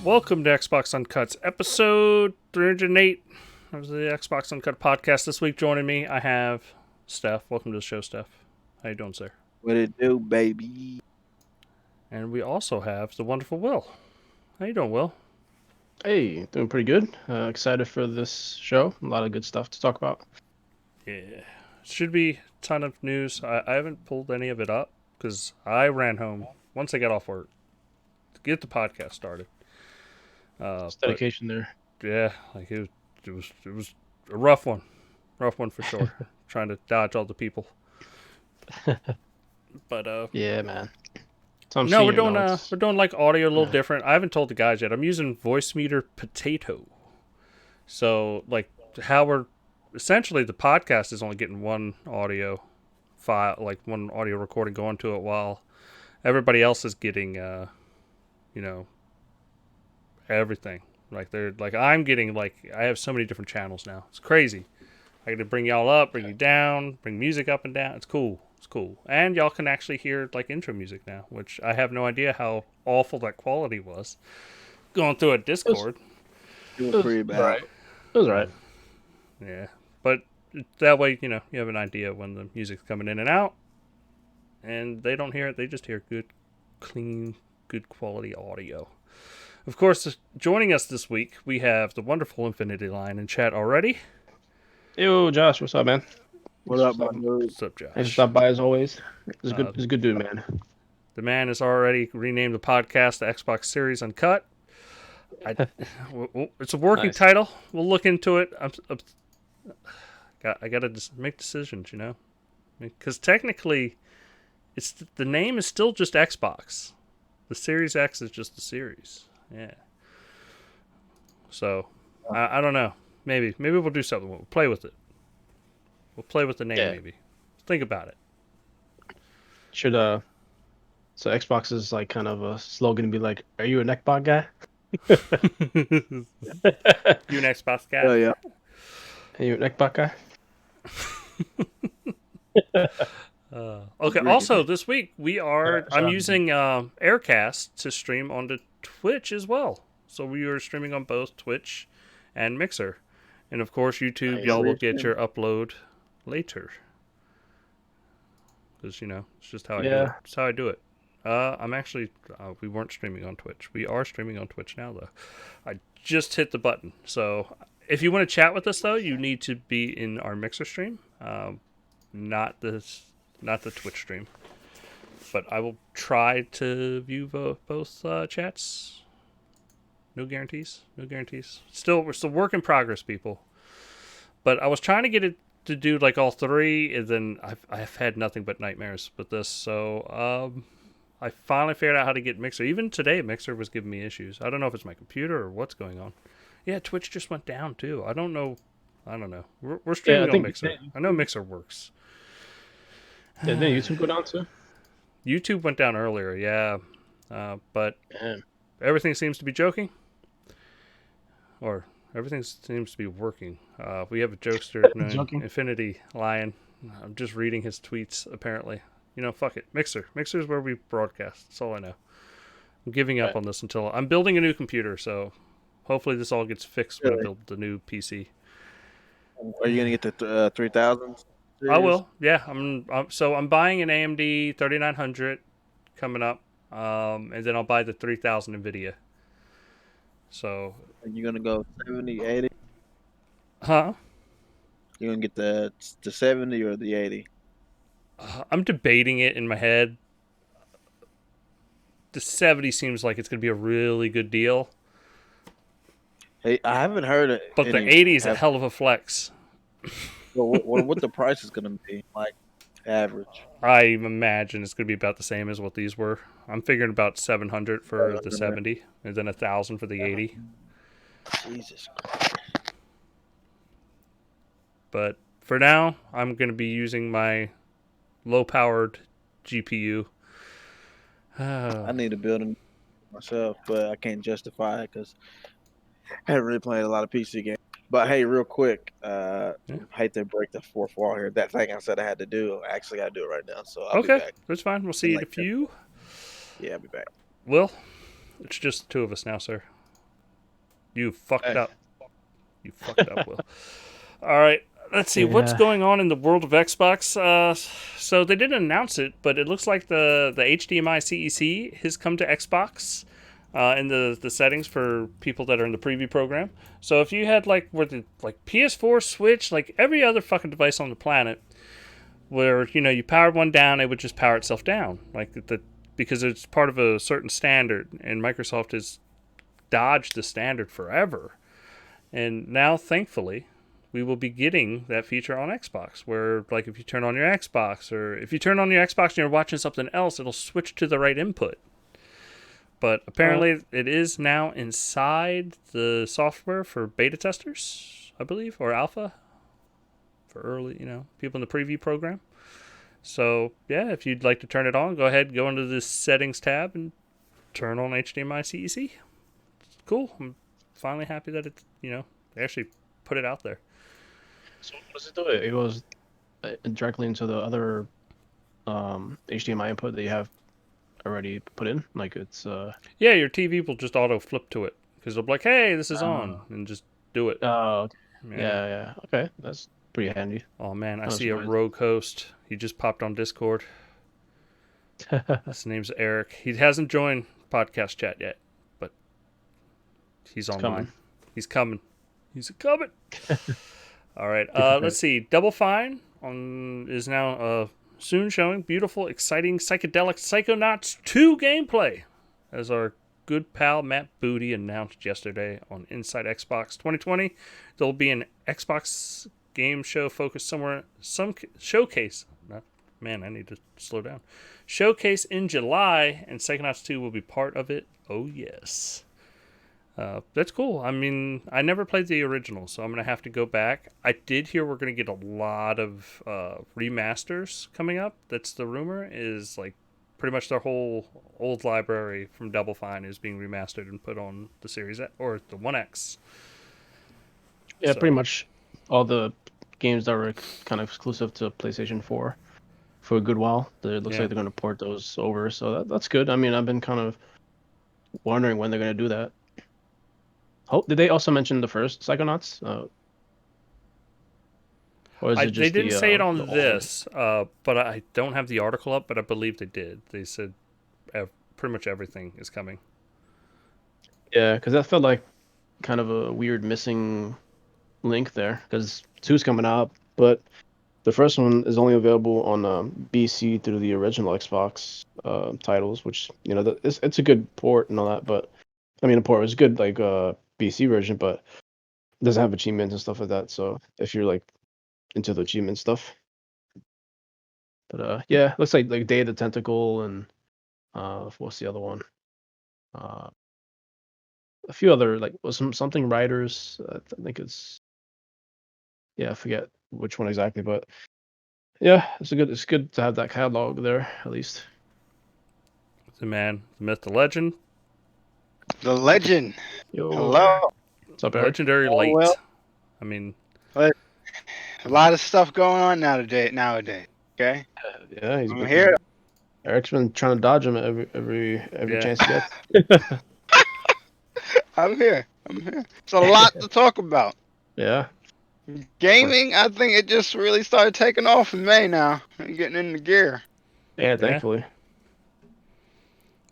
Welcome to Xbox Uncut's episode 308 of the Xbox Uncut podcast. This week joining me, I have Steph. Welcome to the show, Steph. How you doing, sir? What it do, baby? And we also have the wonderful Will. How you doing, Will? Hey, doing pretty good. Excited for this show. A lot of good stuff to talk about. Yeah. Should be a ton of news. I haven't pulled any of it up because I ran home once I got off work to get the podcast started. It's dedication there. Yeah, like it was a rough one for sure. Trying to dodge all the people. But Yeah, man. no, we're doing like audio a little different. I haven't told the guys yet. I'm using Voice Meter Potato. So like how we're essentially the podcast is only getting one audio file, like one audio recording going to it, while everybody else is getting everything. Like I'm getting I have so many different channels now. It's crazy. I got to bring y'all up, bring you down, bring music up and down. It's cool. And y'all can actually hear like intro music now, which I have no idea how awful that quality was going through a Discord. It was pretty bad. It was right. Yeah, but that way, you have an idea when the music's coming in and out, and they don't hear it. They just hear good, clean, good quality audio. Of course, joining us this week, we have the wonderful Infinity Line in chat already. Yo, Josh, what's up, man? What up, my dude? What's up, Josh? Thanks for stopping by as always. It's good. It's a good dude, man. The man has already renamed the podcast the Xbox Series Uncut. It's a working title. We'll look into it. I gotta just make decisions, because technically, the name is still just Xbox. The Series X is just the series. Yeah. So I don't know. Maybe we'll do something. We'll play with it. We'll play with the name. Yeah. Maybe think about it. Should so Xbox is like kind of a slogan to be like, "Are you an Xbox guy?" You an Xbox guy? Oh yeah. Are you an Xbox guy? Okay. Also, this week I'm using Aircast to stream onto Twitch as well. So we are streaming on both Twitch and Mixer, and of course YouTube. Y'all will get your upload later, because it's just how I do it. It's how I do it. I'm actually we weren't streaming on Twitch. We are streaming on Twitch now, though. I just hit the button. So if you want to chat with us, though, you need to be in our Mixer stream, not the Twitch stream. But I will try to view both chats. No guarantees. We're still work in progress, people. But I was trying to get it to do like all three, and then I've had nothing but nightmares with this. So I finally figured out how to get Mixer. Even today, Mixer was giving me issues. I don't know if it's my computer or what's going on. Yeah, Twitch just went down too. I don't know. We're streaming on Mixer. I know Mixer works. Yeah, did YouTube go down too? YouTube went down earlier, yeah. But everything seems to be joking. Or everything seems to be working. We have a jokester named Infinity Lion. I'm just reading his tweets, apparently. Fuck it. Mixer. Mixer is where we broadcast. That's all I know. I'm giving up on this until I'm building a new computer, so hopefully this all gets fixed when I build the new PC. Are you going to get the 3000? I will. Yeah. I'm buying an AMD 3900 coming up, and then I'll buy the 3000 NVIDIA. So are you going to go 70, 80? Huh? You going to get the 70 or the 80? I'm debating it in my head. The 70 seems like it's going to be a really good deal. Hey, I haven't heard it. But the 80 is a hell of a flex. Well, what the price is going to be, like, average? I imagine it's going to be about the same as what these were. I'm figuring about 700 for the 70, and then 1,000 for the 80. Jesus. But for now, I'm going to be using my low-powered GPU. I need to build it myself, but I can't justify it because I haven't really played a lot of PC games. But hey, real quick, hate to break the fourth wall here. That thing I said I had to do, I actually got to do it right now. So I'll be back. That's fine. We'll see you in a few. Yeah, I'll be back. Well, it's just the two of us now, sir. You fucked up. You fucked up, Will. All right. Let's see what's going on in the world of Xbox. So they didn't announce it, but it looks like the HDMI-CEC has come to Xbox in the settings for people that are in the preview program. So if you had like PS4, Switch, like every other fucking device on the planet, where you powered one down, it would just power itself down, because it's part of a certain standard, and Microsoft has dodged the standard forever. And now, thankfully, we will be getting that feature on Xbox, where like if you turn on your Xbox, or if you turn on your Xbox and you're watching something else, it'll switch to the right input. But apparently it is now inside the software for beta testers, I believe, or alpha for early, people in the preview program. So yeah, if you'd like to turn it on, go ahead, go into the settings tab and turn on HDMI-CEC. Cool. I'm finally happy that it's, they actually put it out there. So what does it do? It goes directly into the other HDMI input that you have already put in. Like it's yeah, your TV will just auto flip to it because it'll be like, hey, this is on, and just do it. Oh, yeah. Okay, that's pretty handy. Oh man, I see a rogue host. He just popped on Discord. His name's Eric. He hasn't joined podcast chat yet, but he's online. He's coming. He's coming. All right. Let's see. Double Fine is now soon showing beautiful, exciting, psychedelic Psychonauts 2 gameplay, as our good pal Matt Booty announced yesterday on Inside Xbox 2020. There'll be an Xbox game show focused some showcase. Man, I need to slow down. Showcase in July, and Psychonauts 2 will be part of it. Oh yes. That's cool. I mean, I never played the original, so I'm going to have to go back. I did hear we're going to get a lot of remasters coming up. That's the rumor, is like pretty much their whole old library from Double Fine is being remastered and put on the Series X, or the One X. Yeah, so pretty much all the games that were kind of exclusive to PlayStation 4 for a good while. It looks like they're going to port those over, so that's good. I mean, I've been kind of wondering when they're going to do that. Oh, did they also mention the first Psychonauts? Or is it just they didn't say it on this, but I don't have the article up, but I believe they did. They said pretty much everything is coming. Yeah, because that felt like kind of a weird missing link there, because 2's coming out, but the first one is only available on BC through the original Xbox titles, which, it's a good port and all that, but I mean, the port was good, like BC version, but it doesn't have achievements and stuff like that. So if you're like into the achievement stuff, but yeah, looks like Day of the Tentacle and what's the other one? A few other something Riders. I think it's I forget which one exactly, but yeah, it's good to have that catalog there at least. The man, the myth, the legend. The legend. Yo. Hello. What's up, Eric? Legendary late. Well, I mean, a lot of stuff going on nowadays. Okay. Yeah, I'm here. Eric's been trying to dodge him every chance he gets. I'm here. It's a lot to talk about. Yeah. Gaming, I think it just really started taking off in May now. Getting into gear. Yeah, thankfully.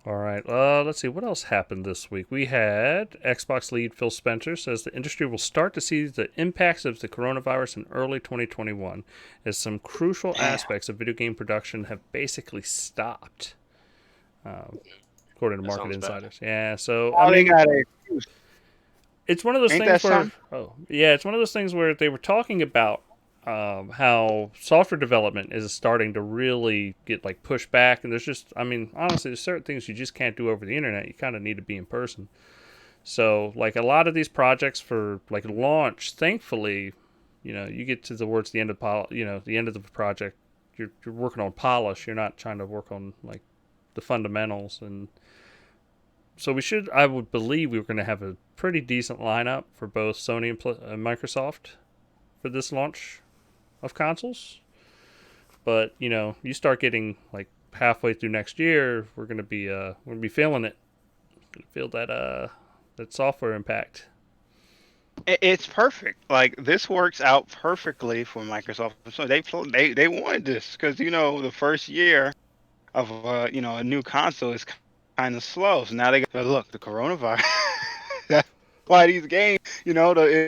All right, let's see. What else happened this week? We had Xbox lead Phil Spencer says the industry will start to see the impacts of the coronavirus in early 2021 as some crucial aspects of video game production have basically stopped, according to Market Insiders. Bad. Yeah, so it's one of those things where it's one of those things where they were talking about how software development is starting to really get pushed back, and there's just, honestly, there's certain things you just can't do over the internet. You kind of need to be in person. So a lot of these projects for launch, thankfully, you get towards the end of the end of the project, you're working on polish. You're not trying to work on the fundamentals, and so I would believe we're going to have a pretty decent lineup for both Sony and Microsoft for this launch of consoles. But you start getting halfway through next year, we're gonna be feeling it. Gonna feel that software impact. It's perfect. Like this works out perfectly for Microsoft. So they wanted this because the first year of a new console is kind of slow. So now they got look the coronavirus. That's why these games, it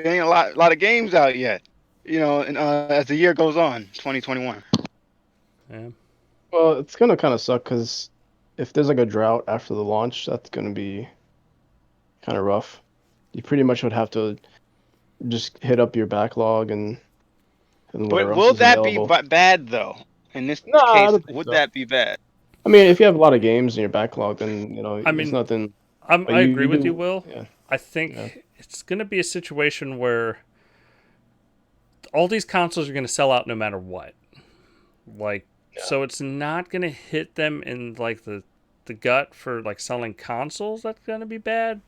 ain't a lot of games out yet. And as the year goes on, 2021. Yeah. Well, it's gonna kind of suck because if there's like a drought after the launch, that's gonna be kind of rough. You pretty much would have to just hit up your backlog and But whatever else will is that be available. bad though? In this No, I case, don't think would so. that be bad? I mean, if you have a lot of games in your backlog, then I there's mean, nothing. But I agree you with you, do, Will. yeah, I yeah, think it's going to be a situation where all these consoles are going to sell out no matter what. Like, yeah. so it's not going to hit them in like the gut for like selling consoles. That's going to be bad.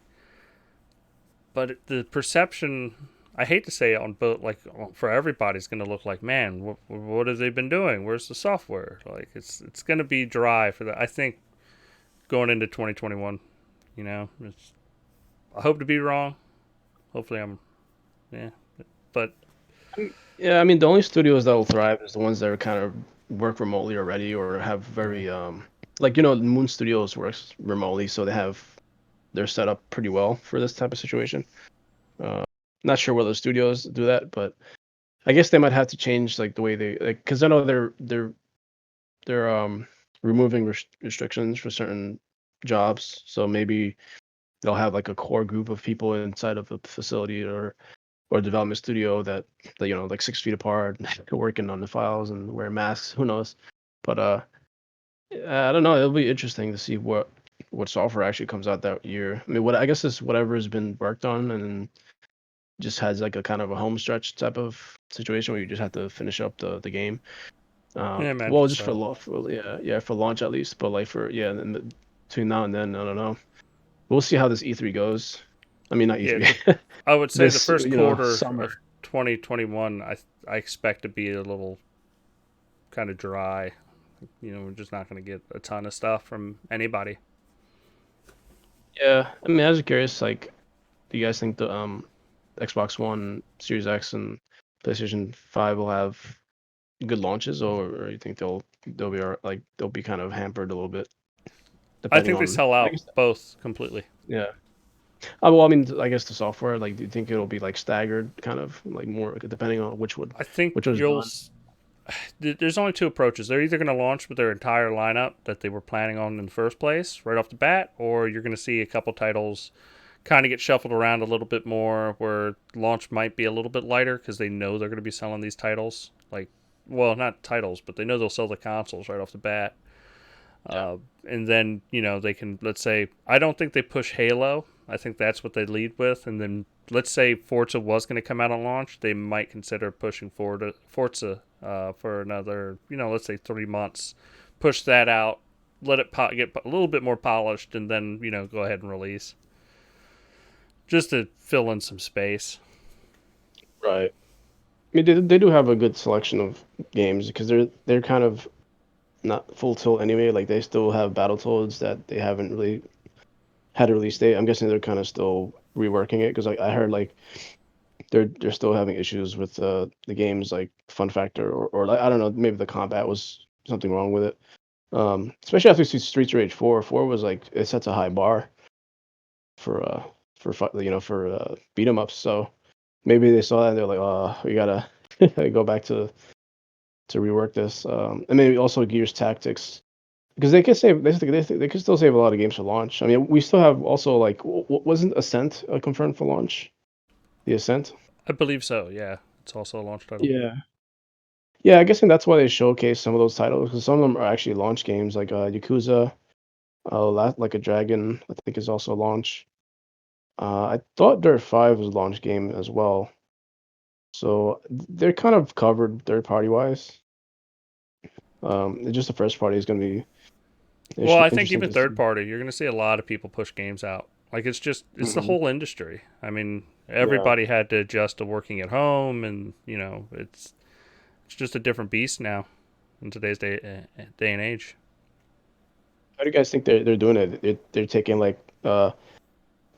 But the perception, I hate to say it on both, like for everybody's going to look like, man, what have they been doing? Where's the software? Like, it's going to be dry for that. I think going into 2021, it's. I hope to be wrong. Hopefully, yeah, but Yeah, I mean, the only studios that will thrive is the ones that are kind of work remotely already or have very like Moon Studios works remotely, so they're set up pretty well for this type of situation. Uh, Not sure whether studios do that, but I guess they might have to change like the way they like because I know they're removing restrictions for certain jobs, so maybe they'll have like a core group of people inside of a facility or development studio that like 6 feet apart working on the files and wear masks. Who knows? But I don't know. It'll be interesting to see what software actually comes out that year. I mean, what I guess is whatever has been worked on and just has like a kind of a home stretch type of situation where you just have to finish up the game. yeah, I Well, imagine just so. yeah, for launch at least. But like between now and then, I don't know. We'll see how this E3 goes. I mean, not Yeah, E3. I would say the This first quarter summer. of 2021, I expect to be a little kind of dry. We're just not going to get a ton of stuff from anybody. Yeah, I mean, I was curious. Like, do you guys think the Xbox One, Series X, and PlayStation 5 will have good launches, or you think they'll be like they'll be kind of hampered a little bit, I depending think they on sell I out guess both completely. yeah. Well, I mean, I guess the software. Like, do you think it'll be like staggered, kind of like more depending on I think which was done? there's only two approaches. They're either going to launch with their entire lineup that they were planning on in the first place right off the bat, or you're going to see a couple titles kind of get shuffled around a little bit more where launch might be a little bit lighter because they know they're going to be selling these titles. Like, well, not titles, but they know they'll sell the consoles right off the bat. Yeah. And then, they can, let's say, I don't think they push Halo. I think that's what they lead with. And then, let's say Forza was going to come out on launch. They might consider pushing Forza for another, let's say 3 months. Push that out, let it get a little bit more polished, and then, go ahead and release. Just to fill in some space. Right. I mean, they do have a good selection of games because they're kind of not full tilt anyway. Like they still have Battletoads that they haven't really had a release date. I'm guessing they're kind of still reworking it because I heard like they're still having issues with the game's like fun factor or like I don't know, maybe the combat was something wrong with it. Especially after Streets of Rage 4. 4 was like it sets a high bar for beat 'em ups. So maybe they saw that and they're like, oh, we gotta go back to rework this. And maybe also Gears Tactics because they could save they could still save a lot of games for launch. I mean, we still have also like wasn't Ascent confirmed for launch? The Ascent. I believe so, yeah. It's also a launch title. Yeah. Yeah, I guess and that's why they showcase some of those titles because some of them are actually launch games like Yakuza, like a Dragon, I think is also a launch. I thought Dirt 5 was a launch game as well. So they're kind of covered third party wise. Just the first party is going to be Well, I think interesting even to see. third party, you're going to see a lot of people push games out. Like it's the Hmm. whole industry. I mean, Yeah. everybody had to adjust to working at home, and it's just a different beast now in today's day and age. How do you guys think they're doing it? They're taking like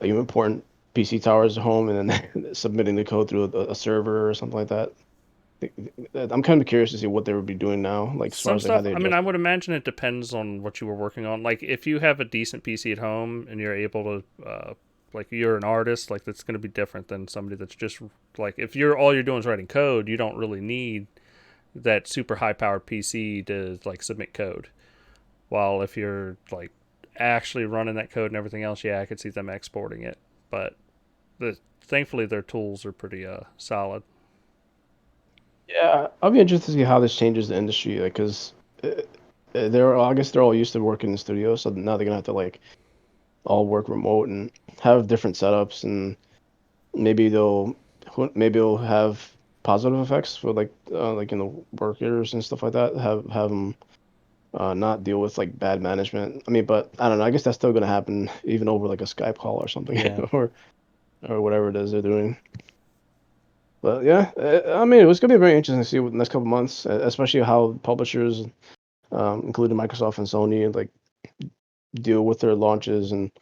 important PC towers at home and then submitting the code through a server or something like that. I'm kind of curious to see what they would be doing now, like as far Some as like how stuff, they I mean, adjust. I would imagine it depends on what you were working on. Like, if you have a decent PC at home and you're able to, like, you're an artist, like, that's going to be different than somebody that's just, like, if all you're doing is writing code, you don't really need that super high powered PC to, like, submit code. While if you're, like, actually running that code and everything else, yeah, I could see them exporting it. But thankfully, their tools are pretty solid. Yeah, I'll be interested to see how this changes the industry, like, because I guess they're all used to working in the studio, so now they're gonna have to like all work remote and have different setups, and maybe they'll have positive effects for like workers and stuff like that. Have them not deal with like bad management. I mean, but I don't know. I guess that's still gonna happen even over like a Skype call or something, Yeah. or whatever it is they're doing. But yeah, I mean, it was gonna be very interesting to see what the next couple months, especially how publishers, including Microsoft and Sony, like deal with their launches and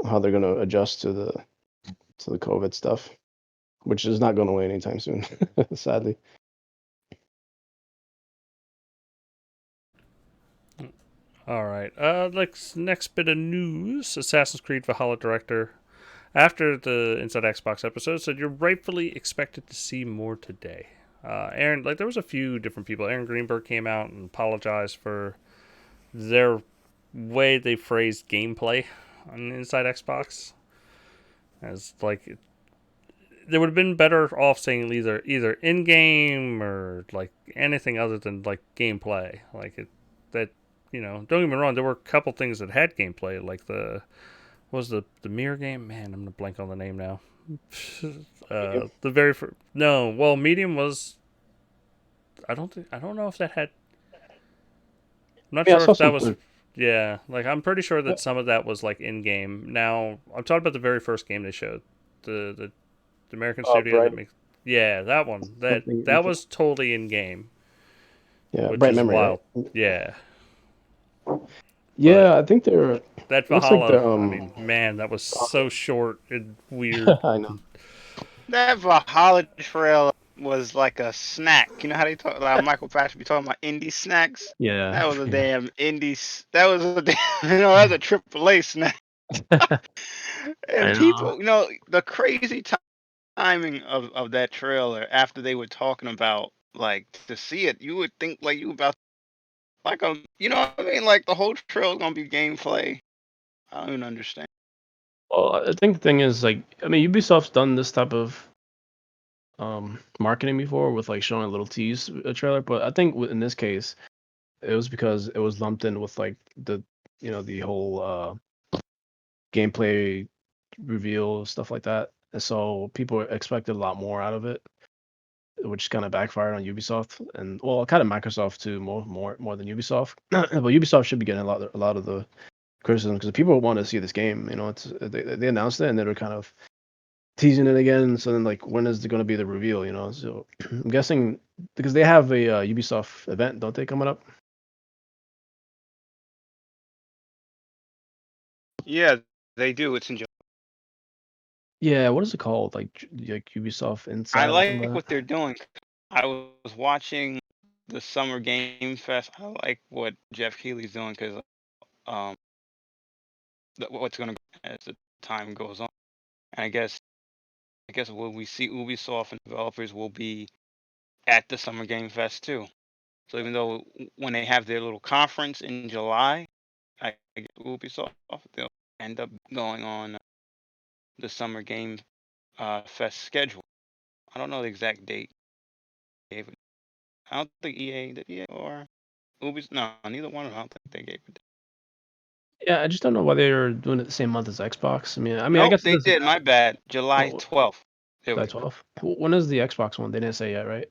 how they're gonna adjust to the COVID stuff, which is not going away anytime soon, sadly. All right. Next bit of news: Assassin's Creed Valhalla director, after the Inside Xbox episode, said you're rightfully expected to see more today. Aaron, like, there was a few different people. Aaron Greenberg came out and apologized for their way they phrased gameplay on Inside Xbox. As like, they would have been better off saying either in game or like anything other than like gameplay. Like it that don't get me wrong, there were a couple things that had gameplay, like the mirror game. Man, I'm gonna blank on the name now. The very first, no, well, Medium was. I don't know if that had. I'm not Yeah, I sure saw if that some. was. Yeah, like, I'm pretty sure that some of that was like in game. Now I'm talking about the very first game they showed, the American studio that Bright makes. Yeah, that one. That something. that was totally in game, Yeah, which Bright is Memory, wild. right? Yeah, but Yeah, I think they're. that Looks like Valhalla, they're I mean, man, that was so short and weird. I know. That Valhalla trail was like a snack. You know how they talk, like Michael Patrick be talking about indie snacks? Yeah. That was a damn that was a damn, that was a AAA snack. I And know. people, the crazy timing of that trailer after they were talking about, like, to see it, you would think like you about, like, you know what I mean? Like, the whole trail is gonna be gameplay. I don't even understand. Well, I think the thing is, like, I mean, Ubisoft's done this type of marketing before with like showing a little tease a trailer, but I think in this case it was because it was lumped in with like the whole gameplay reveal stuff like that, and so people expected a lot more out of it, which kind of backfired on Ubisoft and, well, kind of Microsoft too, more than Ubisoft. But Ubisoft should be getting a lot of the criticism because people want to see this game. It's they announced it and they were kind of teasing it again. So then, like, when is it going to be the reveal? So I'm guessing because they have a Ubisoft event, don't they, coming up? Yeah, they do. It's in July. Yeah, what is it called? Like Ubisoft I Inside or something like like what they're doing. I was watching the Summer Game Fest. I like what Jeff Keighley's doing because um, what's going to go as the time goes on. And I guess will we see Ubisoft and developers will be at the Summer Game Fest too. So even though when they have their little conference in July, I guess Ubisoft, they'll end up going on the Summer Game Fest schedule. I don't know the exact date. They gave it. I don't think EA did, EA or Ubisoft. No, neither one of them. I don't think they gave it. that. Yeah, I just don't know why they're doing it the same month as Xbox. I Nope, guess it they doesn't did. My matter. bad. July Oh, 12th. There we July go. 12th. When is the Xbox one? They didn't say yet, right?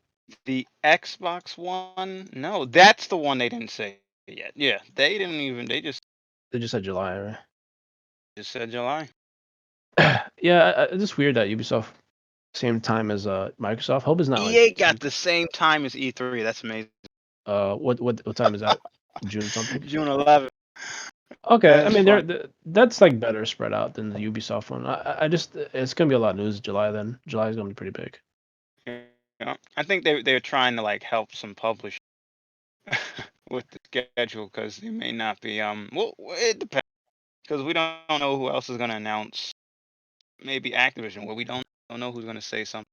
The Xbox One. No, that's the one they didn't say yet. Yeah, they didn't even. They They just said July, right? just said July. Yeah, it's just weird that Ubisoft same time as Microsoft. Hope it's not like EA got the same time as E3. That's amazing. what time is that? June something? June 11th. Okay, I That's mean, fun. that's like better spread out than the Ubisoft one. I just it's gonna be a lot of news in July. Then July is gonna be pretty big. Yeah, I think they're trying to like help some publishers with the schedule because they may not be. Well, it depends because we don't know who else is going to announce. Maybe Activision. Well, we don't know who's going to say something.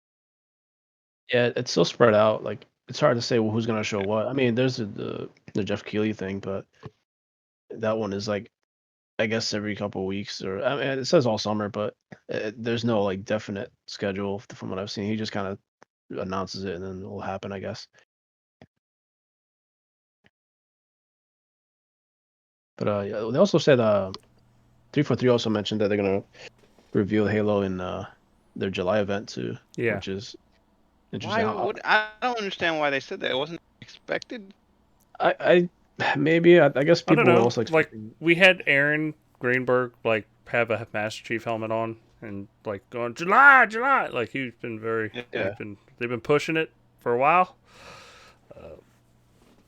Yeah, it's so spread out. Like it's hard to say who's gonna show what. I mean, there's the Jeff Keighley thing, but that one is like I guess every couple of weeks, or I mean, it says all summer, but there's no like definite schedule from what I've seen. He just kind of announces it and then it'll happen, I guess. But yeah, they also said 343 also mentioned that they're gonna reveal Halo in their July event too, Yeah. which is Why interesting. would I don't understand why they said that? It wasn't expected. I maybe I guess I don't people were know. also Like expecting. we had Aaron Greenberg like have a Master Chief helmet on and like going July, July. Like he's been very. Yeah. They've been pushing it for a while.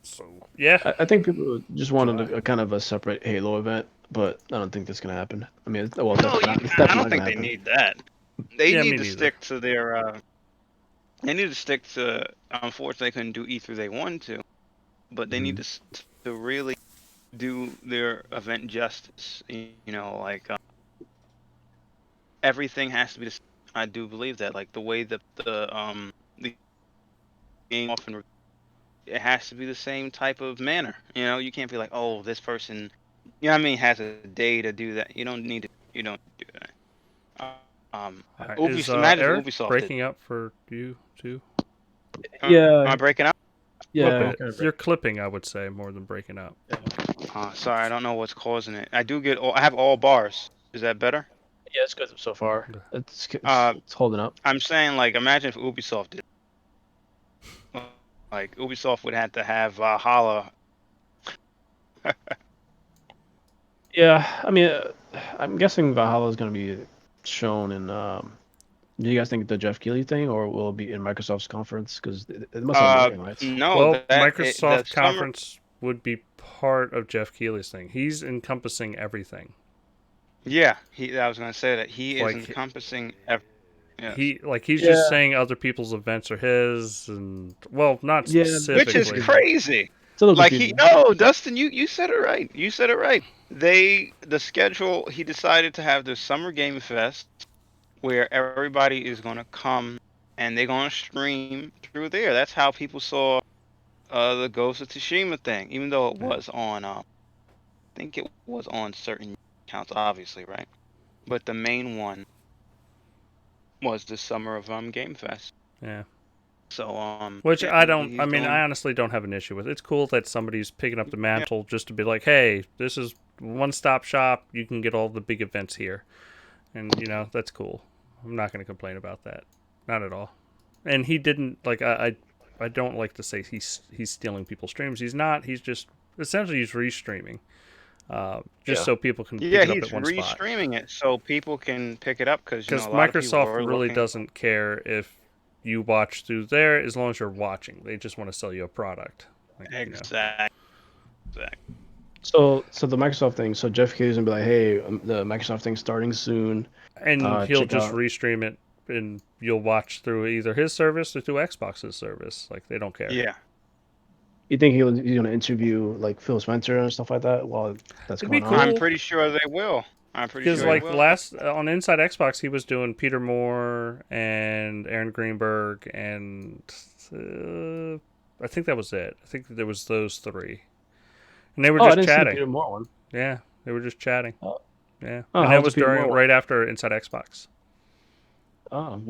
So yeah, I think people just wanted July. a kind of a separate Halo event, but I don't think that's gonna happen. I mean, well, No, it's I definitely don't not gonna think they happen. need that. They Yeah, need me to neither. stick to their. They need to stick to. Unfortunately, they couldn't do E3 they wanted to, but they need to really do their event justice. You know, like everything has to be. I do believe that, like the way that the game often it has to be the same type of manner. You know, you can't be like, oh, this person, you know what I mean, has a day to do that. You don't need to. You don't do that. Is Imagine if Eric Ubisoft did. breaking up for you too? Yeah, Am I breaking up? A little yeah, bit. kind of You're clipping, I would say, more than breaking up. Sorry, I don't know what's causing it. I do get. I have all bars. Is that better? yeah, it's good so far. It's Uh, it's holding up. I'm saying like, imagine if Ubisoft did. Like Ubisoft would have to have Valhalla. Yeah, I mean, I'm guessing Valhalla is going to be shown in. Do you guys think the Jeff Keighley thing, or will it be in Microsoft's conference? Because it must have marketing rights. No, Well, the Microsoft summer. conference would be part of Jeff Keighley's thing. He's encompassing everything. Yeah, I was gonna say that he is Like encompassing. Yes. he's just Yeah, saying other people's events are his, and well, not yeah, that's Which is specifically. confusing. crazy. It's a little Like confusing. no, Dustin, you said it right. You said it right. The schedule. He decided to have the Summer Game Fest where everybody is gonna come and they're gonna stream through there. That's how people saw the Ghost of Tsushima thing, even though it was on. I think it was on certain accounts, obviously, right? But the main one was the Summer of Game Fest. Yeah. So Which yeah, I don't. I he's mean, I doing. honestly don't have an issue with. It's cool that somebody's picking up the Yeah. mantle just to be like, "Hey, this is one-stop shop. You can get all the big events here," and that's cool. I'm not going to complain about that. Not at all. And he didn't like. I don't like to say he's stealing people's streams. He's not. He's just essentially he's restreaming, just Yeah, so people can pick Yeah, it up he's at one spot. restreaming it so people can pick it up because Because a lot of people Microsoft are really looking. doesn't care if you watch through there as long as you're watching. They just want to sell you a product. Exactly. So the Microsoft thing. So Jeff Keighley's gonna be like, hey, the Microsoft thing's starting soon. And he'll Check just out. restream it, and you'll watch through either his service or through Xbox's service. Like they don't care. Yeah. You think he's gonna interview like Phil Spencer and stuff like that while that's It'd be going on? I'm cool pretty sure they will. I'm pretty because sure they like will. last on Inside Xbox, he was doing Peter Moore and Aaron Greenberg, and I think that was it. I think there was those three, and they were Oh, I just didn't see the chatting. Peter Moore one. Yeah, they were just chatting. Oh, Yeah, oh and how that was the was Peter Moore one? right after Inside Xbox. Oh,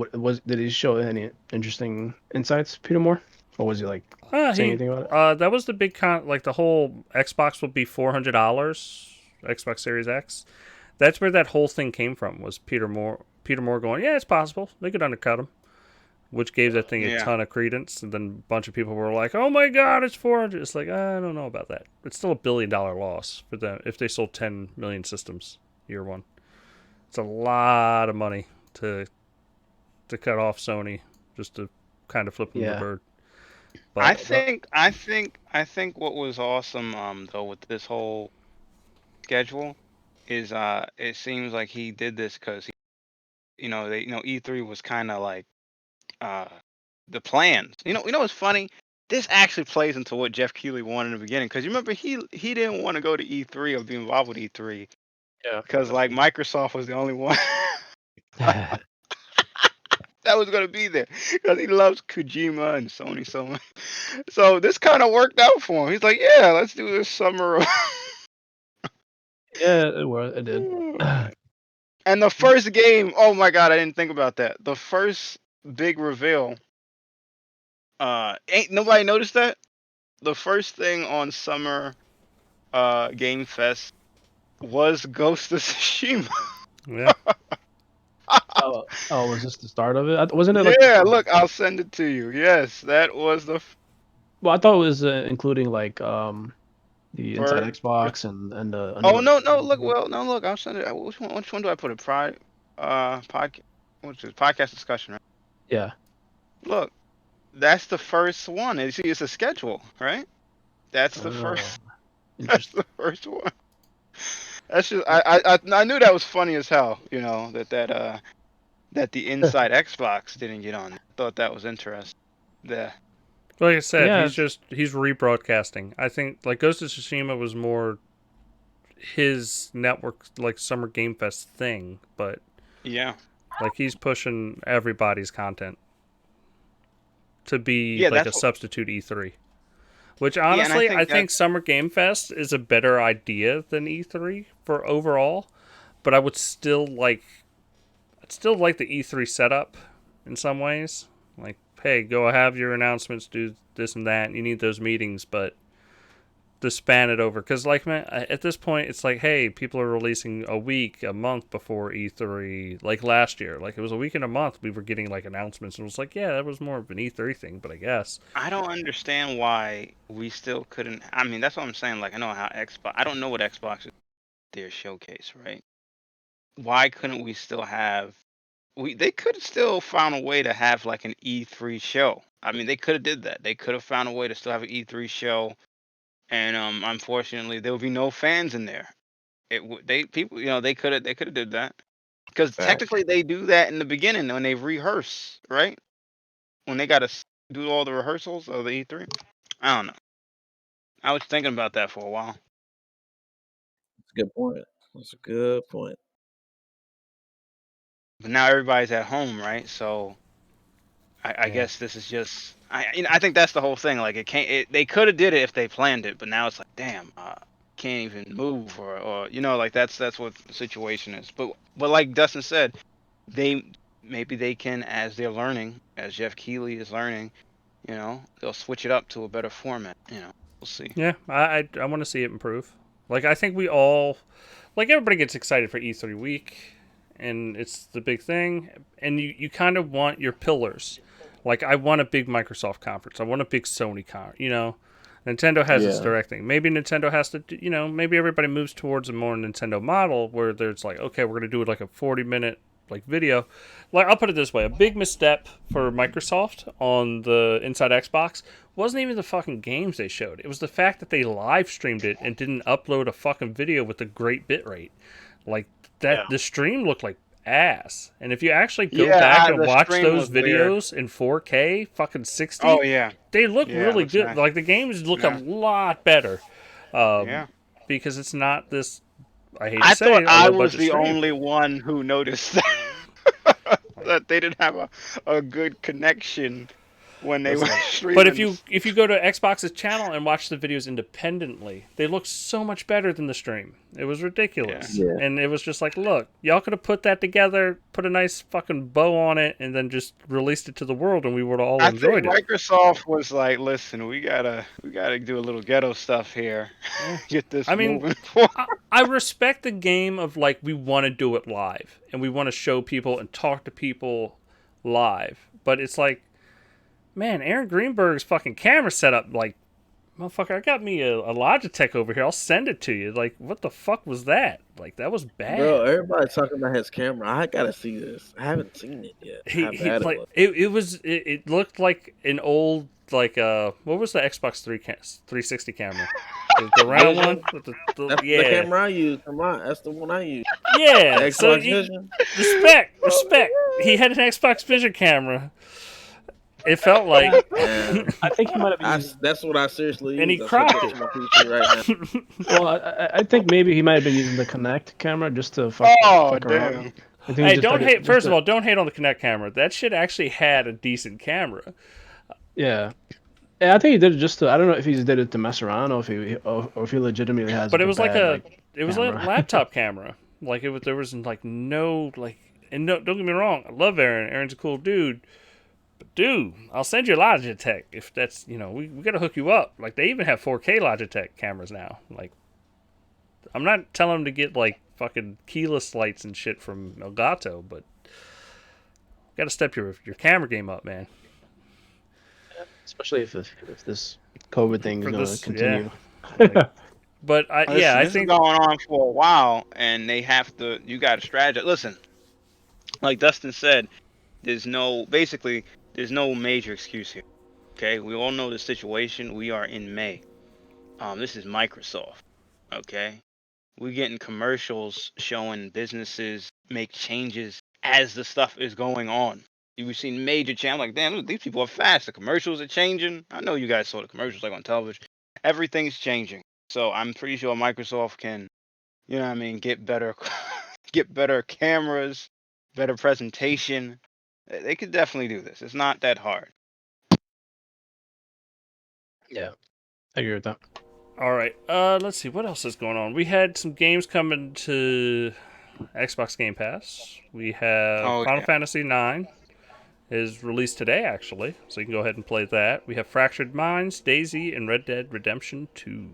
did he show any interesting insights, Peter Moore, or was he like saying anything about it? That was the big like the whole Xbox would be $400, Xbox Series X. That's where that whole thing came from. Was Peter Moore? Peter Moore going, yeah, it's possible they could undercut him, which gave that thing a Yeah. ton of credence. And then a bunch of people were like, oh my god, it's 400. It's like I don't know about that. It's still $1 billion loss for them if they sold 10 million systems year one. It's a lot of money to cut off Sony just to kind of flip them the Yeah, bird. I But think what was awesome though with this whole schedule is it seems like he did this because E3 was kind of like uh the plans. What's funny? This actually plays into what Jeff Keighley wanted in the beginning, because you remember he didn't want to go to E3 or be involved with E3 Yeah. because like Microsoft was the only one that was gonna be there because he loves Kojima and Sony so much. So this kind of worked out for him. He's like, yeah, let's do this summer. Yeah, it did. And the first game, oh my god, I didn't think about that. The first big reveal, ain't nobody noticed that? The first thing on Summer Game Fest was Ghost of Tsushima. Yeah. Oh, was this the start of it? Wasn't it like? Yeah, look, I'll send it to you. Yes, that was the Well, I thought it was including like the Inside first. Xbox and Oh another. no, look, look, I'll send it. Which one do I put it? Podcast, which is podcast discussion, right? Yeah. Look, that's the first one. And you see, it's a schedule, right? That's the first. That's Interesting. the first one. That's just I knew that was funny as hell. That the Inside Xbox didn't get on. I thought that was interesting. Yeah. Like I said, Yeah. he's rebroadcasting. I think like Ghost of Tsushima was more his network like Summer Game Fest thing, but Yeah. like he's pushing everybody's content to be Yeah, like a that's what, substitute E3. Which yeah, and honestly, I that think Summer Game Fest is a better idea than E3 for overall, but I'd still like the E3 setup in some ways. Like, hey, go have your announcements, do this and that. You need those meetings, but to span it over, because like, man, at this point it's like, hey, people are releasing a month before E3. Like last year, like it was a week and a month we were getting like announcements, and it was like, yeah, that was more of an E3 thing, but I guess I don't understand why we still couldn't. I mean, that's what I'm saying. Like, I know how Xbox. I don't know what Xbox is their showcase, right? Why couldn't we still have? They could have still found a way to have like an E3 show. I mean, they could have did that. They could have found a way to still have an E3 show, and unfortunately, there would be no fans in there. They people, they could have did that, because Facts. technically they do that in the beginning when they rehearse, right? When they got to do all the rehearsals of the E3. I don't know. I was thinking about that for a while. That's a good point. That's a good point. But now everybody's at home, right? So I Yeah. guess this is just I think that's the whole thing. Like they could have did it if they planned it, but now it's like, damn, can't even move, or like that's what the situation is. But like Dustin said, maybe they can, as they're learning, as Jeff Keighley is learning, they'll switch it up to a better format. We'll see. yeah, I want to see it improve. Like I think we all, like everybody gets excited for E3 week, and it's the big thing, and you kind of want your pillars. Like I want a big Microsoft conference. I want a big Sony Nintendo has its Yeah. direct thing. Maybe Nintendo has to, maybe everybody moves towards a more Nintendo model where there's like, okay, we're going to do it like a 40-minute like video. Like I'll put it this way, a big misstep for Microsoft on the Inside Xbox wasn't even the fucking games they showed. It was the fact that they live streamed it and didn't upload a fucking video with a great bitrate. Like that, Yeah. the stream looked like ass. And if you actually go Yeah, back and the watch stream those was weird. videos in 4K, fucking 60, Oh yeah, they look yeah, it really looks good. nice. Like the games look Yeah. a lot better. Yeah. Because it's not this. I hate to I say thought it, a I low was budget the stream. only one who noticed that they didn't have a good connection when they were streaming. But if you go to Xbox's channel and watch the videos independently, they look so much better than the stream. It was ridiculous. Yeah. And it was just like, look, y'all could have put that together, put a nice fucking bow on it, and then just released it to the world, and we would have all I enjoyed think it. Microsoft was like, "Listen, we gotta do a little ghetto stuff here, get this moving forward." I respect the game of like we want to do it live and we want to show people and talk to people live, but it's like, man, Aaron Greenberg's fucking camera setup like motherfucker, I got me a Logitech over here. I'll send it to you. Like, what the fuck was that? Like, that was bad. Bro, everybody's talking about his camera. I gotta see this. I haven't seen it yet. How bad it was. It looked like an old, like, what was the Xbox 360 camera? The round one? That's the camera I use. That's the one I use. Yeah. Xbox So Vision. Respect. He had an Xbox Vision camera. It felt like. I think he might have used. That's what I seriously use. And he cropped it. Right now. Well, I think maybe he might have been using the Kinect camera just to fuck around. Hey, don't hate. First of all, don't hate on the Kinect camera. That shit actually had a decent camera. Yeah. I think he did it just to. I don't know if he did it to mess around or if he legitimately has. But it was like a camera. laptop camera. Like there was like no like, and no, don't get me wrong. I love Aaron. Aaron's a cool dude. But dude, I'll send you a Logitech if that's we gotta hook you up. Like they even have 4K Logitech cameras now. Like I'm not telling them to get like fucking keyless lights and shit from Elgato, but gotta step your camera game up, man. Especially if this COVID thing is going to continue. Yeah. But I this think is going on for a while, and they have to. You got to strategize. Listen, like Dustin said, there's no major excuse here. Okay, we all know the situation. We are in May. This is Microsoft. Okay, we're getting commercials showing businesses make changes as the stuff is going on. You've seen major change. Like, damn, these people are fast. The commercials are changing. I know you guys saw the commercials like on television. Everything's changing. So I'm pretty sure Microsoft can, get better cameras, better presentation. They could definitely do this. It's not that hard. Yeah, I agree with that. All right. Let's see what else is going on. We had some games coming to Xbox Game Pass. We have Final Fantasy IX. Is released today, actually, so you can go ahead and play that. We have Fractured Minds, Daisy, and Red Dead Redemption 2.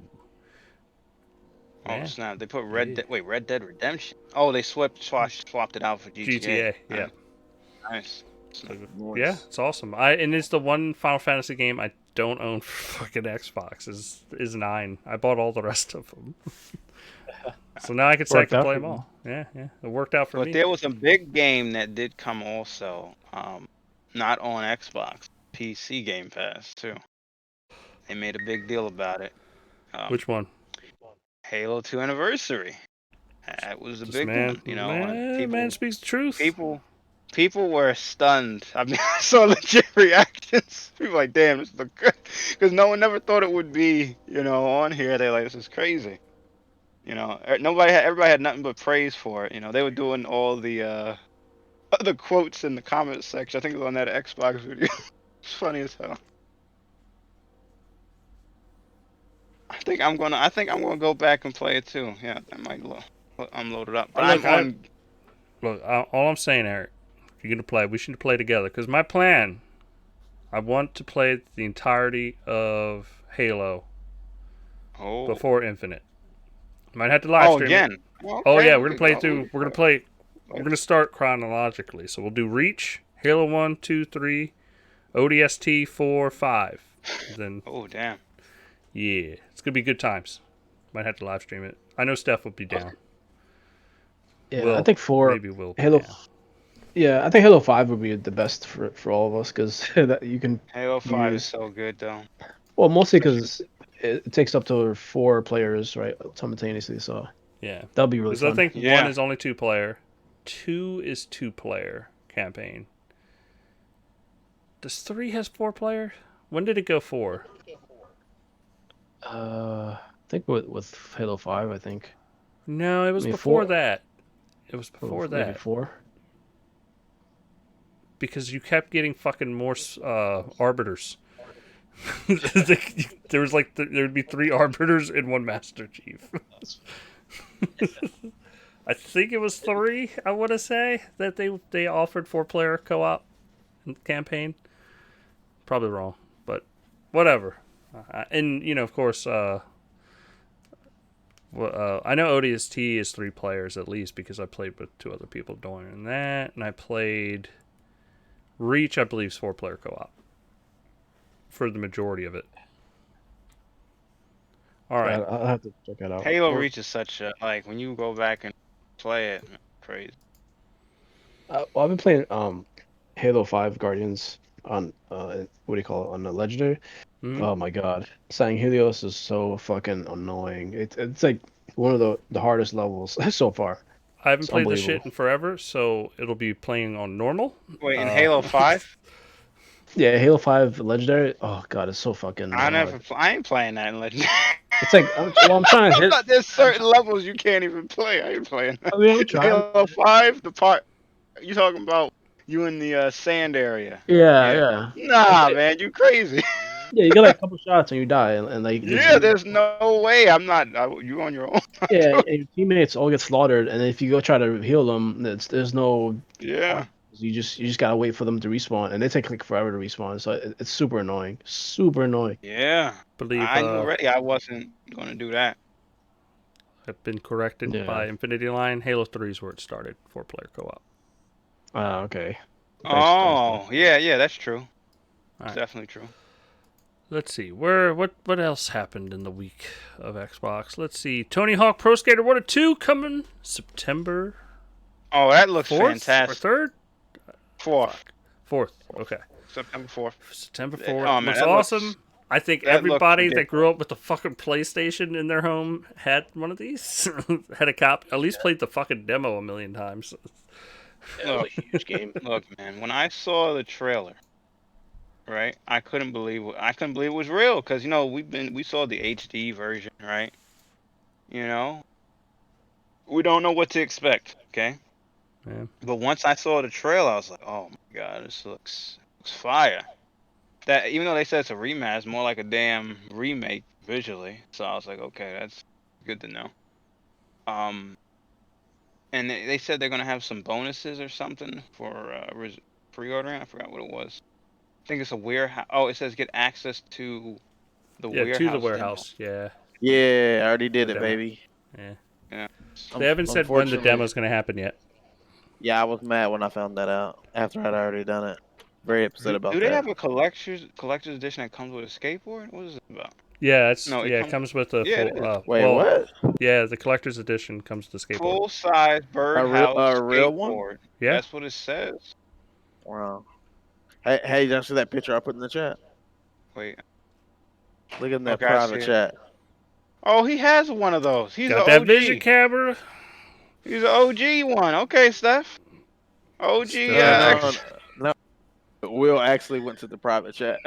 Oh, snap. They put Red Dead Redemption. Oh, they swapped it out for GTA. Yeah. Nice. Yeah, it's awesome. And it's the one Final Fantasy game I don't own for fucking Xbox is 9. I bought all the rest of them. So now I can say I can play them all. Yeah. It worked out for me. But there was a big game that did come also. Not on Xbox, PC Game Pass too. They made a big deal about it. Which one? Halo 2 Anniversary. That was a big one. Man speaks the truth. People were stunned. I mean, I saw legit reactions. People were like, damn, this look good. Because no one never thought it would be, on here. They're like, this is crazy. Everybody had nothing but praise for it. They were doing all the quotes in the comments section. I think it was on that Xbox video. It's funny as hell. I think I'm gonna go back and play it too. Yeah, I might unload it up. But look, all I'm saying, Eric, if you're gonna play, we should play together. Because my plan, I want to play the entirety of Halo before Infinite. Might have to live stream again. it. Oh yeah, we're gonna play through. We're gonna play. We're going to start chronologically. So we'll do Reach, Halo 1, 2, 3, ODST 4, 5. Then, oh, damn. Yeah. It's going to be good times. Might have to live stream it. I know Steph will be down. Yeah, I think maybe we'll Halo. Yeah, I think Halo 5 would be the best for all of us because you can. Halo 5 is so good, though. Well, mostly because it takes up to 4 players, right, simultaneously. So yeah, that'll be really fun. I think 1 is only 2-player. 2 is 2-player campaign. Does 3 has 4-player? When did it go 4? I think with Halo 5, I think. No, it was before that. It was before that. Maybe 4? Because you kept getting fucking more arbiters. There was like there would be 3 arbiters and 1 Master Chief. I think it was 3. I want to say that they offered 4-player co-op campaign. Probably wrong, but whatever. And of course, I know ODST is 3 players at least because I played with 2 other people during that, and I played Reach. I believe is 4-player co-op for the majority of it. All right. I'll have to check that out. Halo Reach is such a like when you go back and play it, crazy. Well, I've been playing Halo 5 Guardians on what do you call it, on the Legendary. Mhm. Oh my god, Sang Helios is so fucking annoying. It's like one of the hardest levels so far. I haven't It's played this shit unbelievable. in forever, so it'll be playing on normal. Wait, in Uh, Halo 5? Yeah, Halo 5 Legendary. Oh god, it's so fucking hard. I ain't playing that in Legendary. It's like I'm trying to hit. There's certain levels you can't even play. I ain't playing that. I mean, I'm trying. Halo 5, the part you talking about you in the sand area. Yeah. Nah, man, you crazy. Yeah, you get like a couple shots and you die, and like Yeah, there's no way. I'm not. You on your own. yeah, and your teammates all get slaughtered, and if you go try to heal them, there's no. Yeah. You just gotta wait for them to respawn, and they take like forever to respawn. So it's super annoying. Super annoying. Yeah. believe I knew already I wasn't gonna do that. I've been corrected Yeah. by Infinity Line. Halo 3 is where it started. 4-player co-op. Okay. Yeah, that's true. Alright. Definitely true. Let's see. What else happened in the week of Xbox? Let's see. Tony Hawk Pro Skater 1 and 2 coming September Oh, that looks 4th fantastic. or 3rd. 4th. Okay. September 4th. September 4th. Oh, man, looks that awesome. looks- I think that looks everybody that ridiculous. grew up with the fucking PlayStation in their home had one of these. Had a copy. At least played the fucking demo a million times. It was a huge game. Look, man, when I saw the trailer, right, I couldn't believe it was real because we saw the HD version, right? You know, we don't know what to expect, okay? Yeah. But once I saw the trailer, I was like, oh my god, this looks fire. That even though they said it's a remaster, it's more like a damn remake visually. So I was like, okay, that's good to know. And they said they're gonna have some bonuses or something for pre-ordering. I forgot what it was. I think it's a warehouse. Oh, it says get access to the Yeah, warehouse. to the warehouse. Yeah. Yeah, I already did The it, demo. baby. Yeah. Yeah. They haven't said when the demo's going to happen yet. Yeah, I was mad when I found that out after I'd already done it. Very upset about Do that. they have a collector's edition that comes with a skateboard? What is it about? Yeah, it comes with a Yeah, full. Wait, what? Yeah, the collector's edition comes with the skateboard. Full-size birdhouse a real one? skateboard. Yeah. That's what it says. Wow. Hey, did you see that picture I put in the chat? Wait. Look in that Okay, I private see it. chat. Oh, he has one of those. He's Got an that OG. vision camera. He's an OG one. Okay, Steph. OG. Steph. No. Will actually went to the private chat.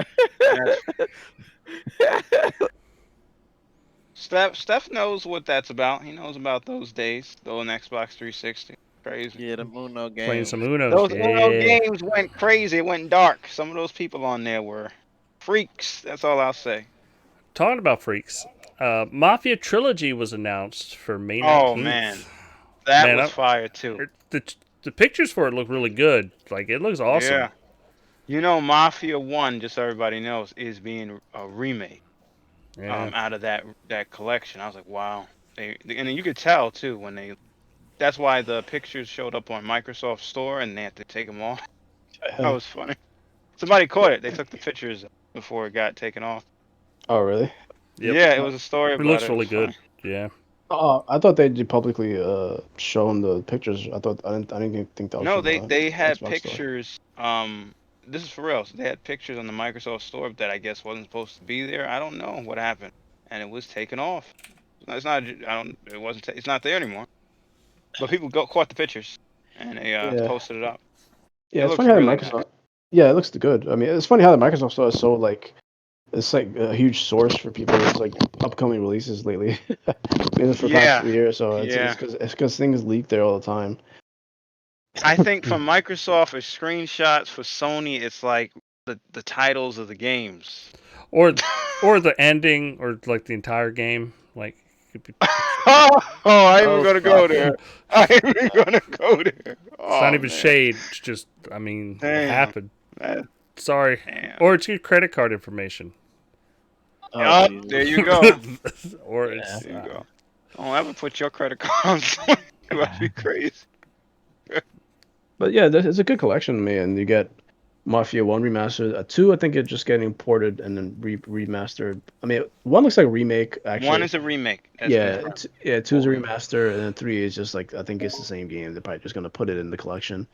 Steph knows what that's about. He knows about those days. Though on Xbox 360. Crazy. Yeah, the Uno game. Playing some Uno. Those yeah. Uno games went crazy. It went dark. Some of those people on there were freaks. That's all I'll say. Talking about freaks, Mafia Trilogy was announced for May 19th. Oh man, that was fire too. The pictures for it look really good. Like it looks awesome. Yeah. Mafia 1, just so everybody knows, is being a remake. Yeah. Out of that collection. I was like, wow. And then you could tell too when they. That's why the pictures showed up on Microsoft Store and they had to take them off. That was funny. Somebody caught it. They took the pictures before it got taken off. Oh really? Yep. Yeah, it was a story about it. It looks really good. Funny. Yeah. Oh, I thought they'd publicly shown the pictures. I didn't think that was. No, from, they had Xbox pictures. This is for real. So they had pictures on the Microsoft Store that I guess wasn't supposed to be there. I don't know what happened, and it was taken off. It's not. It wasn't. It's not there anymore. But people caught the pictures, and they posted it up. Yeah, It it's funny how looks the really Microsoft. Yeah, it looks good. I mean, it's funny how the Microsoft Store is so like. It's like a huge source for people's like upcoming releases lately. Been for the past 3 years, so it's because things leak there all the time. I think for Microsoft, it's screenshots. For Sony, it's like the titles of the games, or the ending, or like the entire game. Like, I ain't even gonna go there. I ain't even gonna go there. It's not even shade. It's just, I mean, it happened. Sorry. Damn. Or it's your credit card information. There you go. Or there you go. Don't ever put your credit card on Sony. That'd be crazy. But yeah, it's a good collection, man. You get Mafia 1 remastered. 2, I think it's just getting ported and then remastered. I mean, 1 looks like a remake, actually. 1 is a remake. That's Yeah, confirmed. 2 is a remaster, and then 3 is just like, I think it's the same game. They're probably just gonna put it in the collection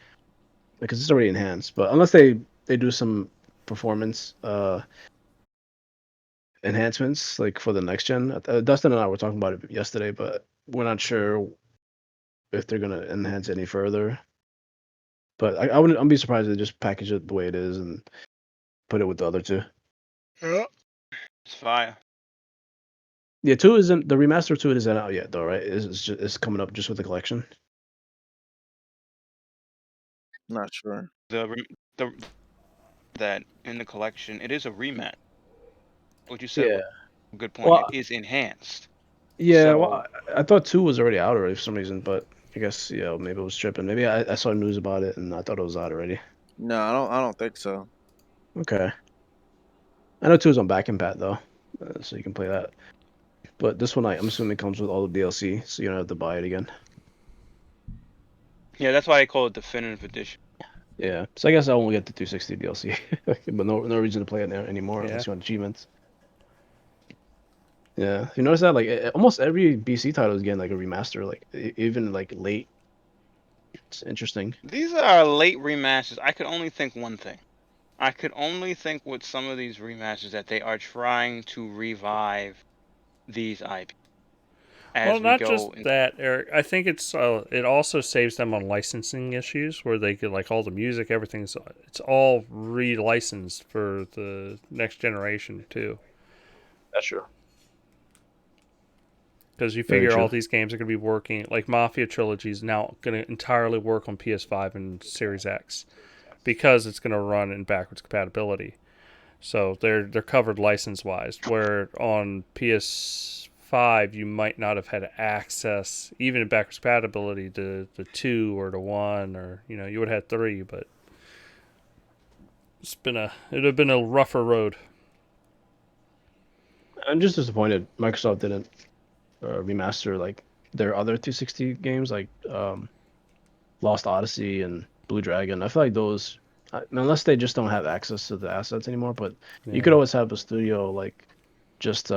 because it's already enhanced. But unless they do some performance enhancements like for the next gen, Dustin and I were talking about it yesterday, but we're not sure if they're gonna enhance any further. But I wouldn't. I'd be surprised if they just package it the way it is and put it with the other 2. Yeah. It's fire. Yeah, 2 isn't the remaster. 2 isn't out yet, though, right? It's coming up just with the collection. Not sure. The that in the collection, it is a rematch. What you said was a good point. Well, it is enhanced. Yeah, So, well, I thought 2 was already out already for some reason, but I guess maybe it was tripping. Maybe I saw news about it and I thought it was out already. No, I don't think so. Okay. I know 2 is on back and pat though, so you can play that. But this one, I'm assuming it comes with all the DLC, so you don't have to buy it again. yeah, that's why they call it Definitive Edition. Yeah, so I guess I won't get the 260 DLC, but no reason to play it anymore unless you want achievements. Yeah, you notice that like almost every BC title is getting like a remaster, like even like late. It's interesting. These are late remasters. I could only think one thing. I could only think with some of these remasters that they are trying to revive these IP. Well, not just that, Eric. I think it also saves them on licensing issues where they get like all the music, everything's it's all re-licensed for the next generation too. That's true. Because you figure all these games are going to be working, like Mafia Trilogy is now going to entirely work on PS5 and Series X because it's going to run in backwards compatibility. So they're covered license-wise, where on PS5 you might not have had access, even in backwards compatibility, to the 2 or the 1, or you would have had 3, but it'd have been a rougher road. I'm just disappointed Microsoft didn't remaster like their other 260 games, like Lost Odyssey and Blue Dragon. I feel like those, unless they just don't have access to the assets anymore, but you could always have a studio like just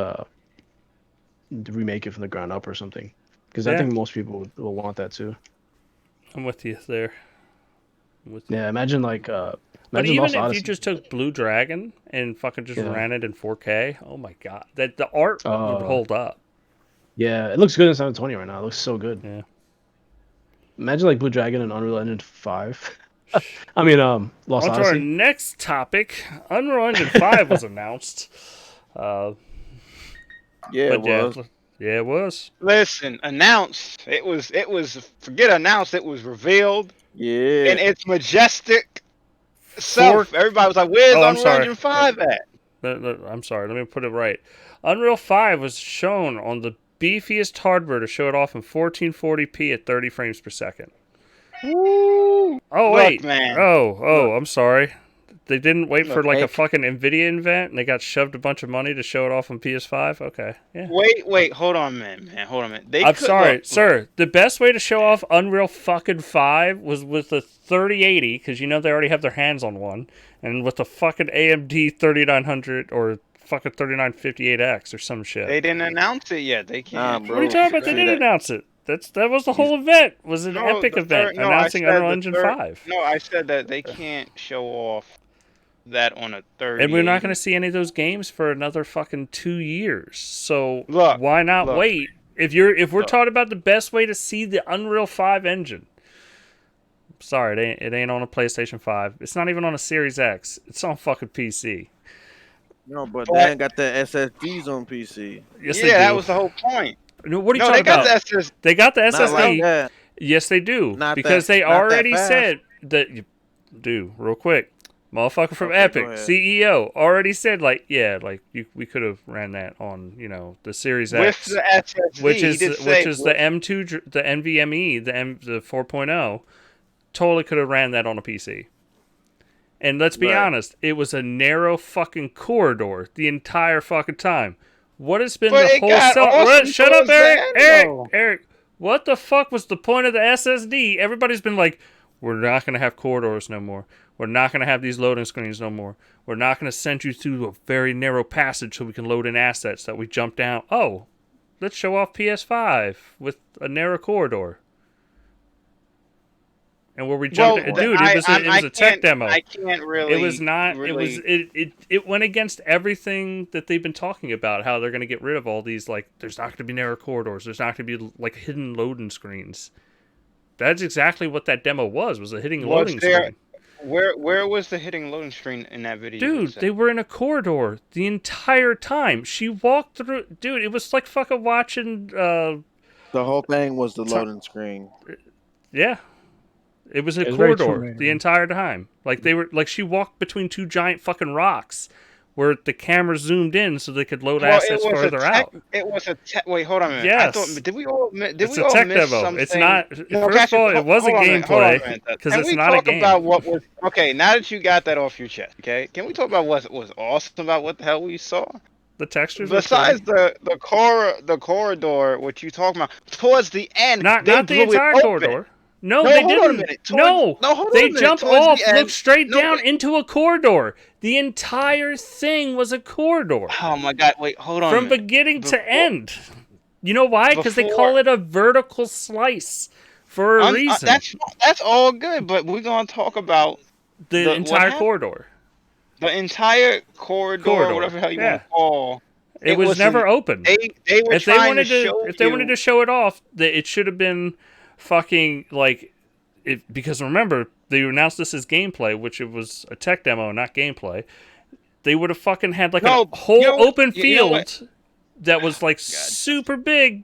remake it from the ground up or something, because I think most people will want that too. I'm with you there. Imagine like but even if you just took Blue Dragon and fucking just ran it in 4K, oh my god, that the art would hold up. Yeah, it looks good in 720 right now. It looks so good. Yeah. Imagine like Blue Dragon and Unreal Engine 5. I mean, Lost Odyssey. On to our next topic. Unreal Engine 5 was announced. Yeah, it was. Yeah, it was. Listen, announced. It was. Forget announced. It was revealed. Yeah. And its majestic self. Everybody was like, "Where's Unreal Engine 5 at?" I'm sorry. Let me put it right. Unreal 5 was shown on the beefiest hardware to show it off in 1440p at 30 frames per second. Woo! Oh, wait. Look, man. Oh, I'm sorry. They didn't wait for like a fucking NVIDIA event and they got shoved a bunch of money to show it off on PS5? Okay, yeah. Wait. Hold on, man. Hold on, man. I'm sorry, sir. The best way to show off Unreal fucking 5 was with the 3080, because they already have their hands on one, and with the fucking AMD 3900 or fucking 3958X or some shit. They didn't announce it yet. They can't. What are you talking about? They didn't announce it. That was the whole event. It was an epic event announcing Unreal Engine 5. No, I said that they can't show off that on a 30. And we're not going to see any of those games for another fucking 2 years. So why not wait? If we're talking about the best way to see the Unreal 5 engine, sorry, it ain't on a PlayStation 5. It's not even on a Series X. It's on fucking PC. No, but they ain't got the SSDs on PC. Yes, they do. That was the whole point. No, what are you talking about? They got the SSD. Like yes, they do. Because they already said that. Do real quick. Motherfucker from Epic, CEO, already said we could have ran that on the Series X with the SSD, which is the M2, the NVMe, the 4.0. Totally could have ran that on a PC. And let's be honest, it was a narrow fucking corridor the entire fucking time. What has been the whole shut up, Eric. What the fuck was the point of the SSD? Everybody's been like, We're not going to have corridors no more. We're not going to have these loading screens no more. We're not going to send you through a very narrow passage so we can load in assets that we jump down. Oh, let's show off PS5 with a narrow corridor. And where we jumped, dude, it was a tech demo. I can't really. It was not. It went against everything that they've been talking about. How they're going to get rid of all these, like, there's not going to be narrow corridors. There's not going to be like hidden loading screens. That's exactly what that demo was a hidden loading screen. Where was the hidden loading screen in that video? Dude, they were in a corridor the entire time. She walked through. Dude, it was like fucking watching. The whole thing was the loading screen. Yeah. It was a corridor the entire time. Like she walked between two giant fucking rocks where the camera zoomed in so they could load assets further out. It was a wait, hold on a minute. Yes. Did we all it's a tech demo. Something? It's not. First of all, it was a gameplay because it's not a game. About what was okay? Now that you got that off your chest, okay, can we talk about what was awesome about what the hell we saw? The textures. Besides the corridor, what you talking about? Towards the end, not the entire corridor. No, they didn't. They jumped off, looked straight down into a corridor. The entire thing was a corridor. Oh my god! Wait, hold on. From beginning to end. You know why? Because they call it a vertical slice for a reason. That's all good, but we're gonna talk about the entire corridor. The entire corridor, whatever the hell you want to call. It was never open. They were trying to show if they wanted to show it off, it should have been. Fucking like it, because remember they announced this as gameplay, which it was a tech demo, not gameplay. They would have fucking had like a whole open field that was like super big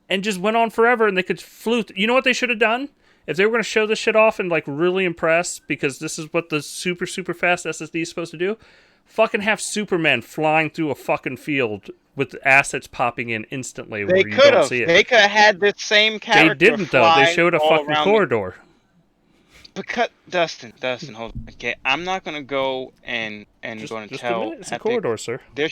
and just went on forever, and they could flew. You know what they should have done if they were going to show this shit off and like really impress, because this is what the super fast SSD is supposed to do. Fucking have Superman flying through a fucking field with assets popping in instantly where you don't see it. They could have had the same character. They didn't, though. They showed a fucking corridor. Because Dustin, hold on. Okay, I'm not gonna go and going to tell. It's a corridor, sir. They're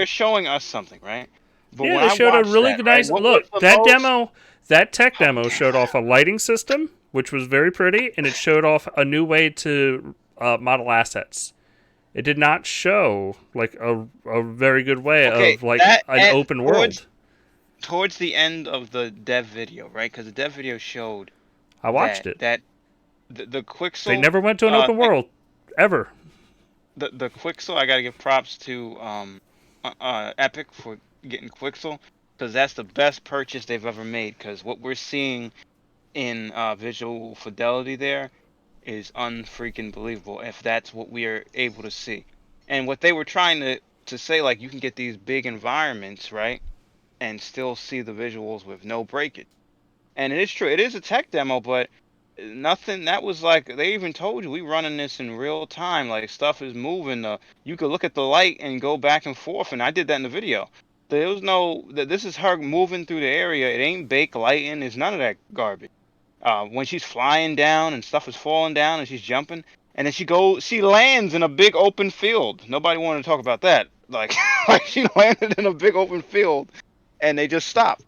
showing us something, right? But yeah, they showed a really nice look. That tech demo showed off a lighting system, which was very pretty, and it showed off a new way to model assets. It did not show like a very good way of like an open world. Towards the end of the dev video, right? Because the dev video showed. I watched it. That the Quixel. They never went to an open world ever. The Quixel. I gotta give props to Epic for getting Quixel, because that's the best purchase they've ever made. Because what we're seeing in visual fidelity there is unfreaking believable, if that's what we are able to see. And what they were trying to say, like, you can get these big environments, right, and still see the visuals with no breakage. And it is true, it is a tech demo, but nothing that was like, they even told you we running this in real time, like stuff is moving. You could look at the light and go back and forth, and I did that in the video. There was this is her moving through the area. It ain't baked lighting, it's none of that garbage. When she's flying down and stuff is falling down and she's jumping, and then she lands in a big open field. Nobody wanted to talk about that. Like she landed in a big open field, and they just stopped.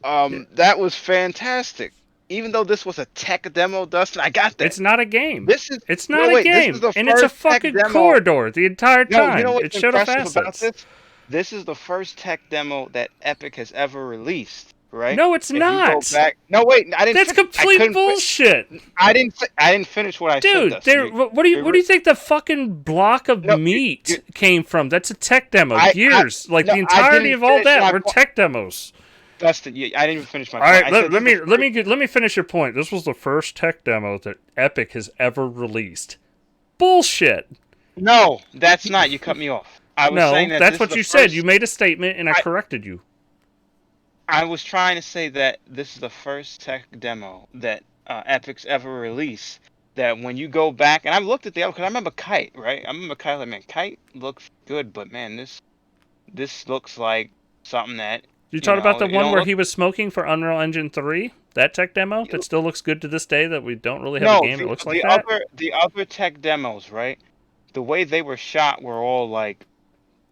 That was fantastic. Even though this was a tech demo, Dustin, I got that. It's not a game. It's not a game, and it's a fucking corridor the entire time. You know what's it showed off impressive about assets. This is the first tech demo that Epic has ever released. Right? No, it's not. No, wait. I didn't. That's complete bullshit. I didn't finish what I said. Dude, what do you think the fucking block of meat came from? That's a tech demo. The entirety of all that were tech demos. Dustin, I didn't even finish my point. All right, let me finish your point. This was the first tech demo that Epic has ever released. Bullshit. No, that's not. You cut me off. I was saying that's what you said. You made a statement, and I corrected you. I was trying to say that this is the first tech demo that Epic's ever released. That when you go back, and I've looked at the other, because I remember Kite, right? I remember Kite, like, man, Kite looks good, but man, this looks like something that. You talking about the one where he was smoking for Unreal Engine 3? That tech demo that still looks good to this day. That we don't really have a game that looks like that. The other tech demos, right? The way they were shot were all like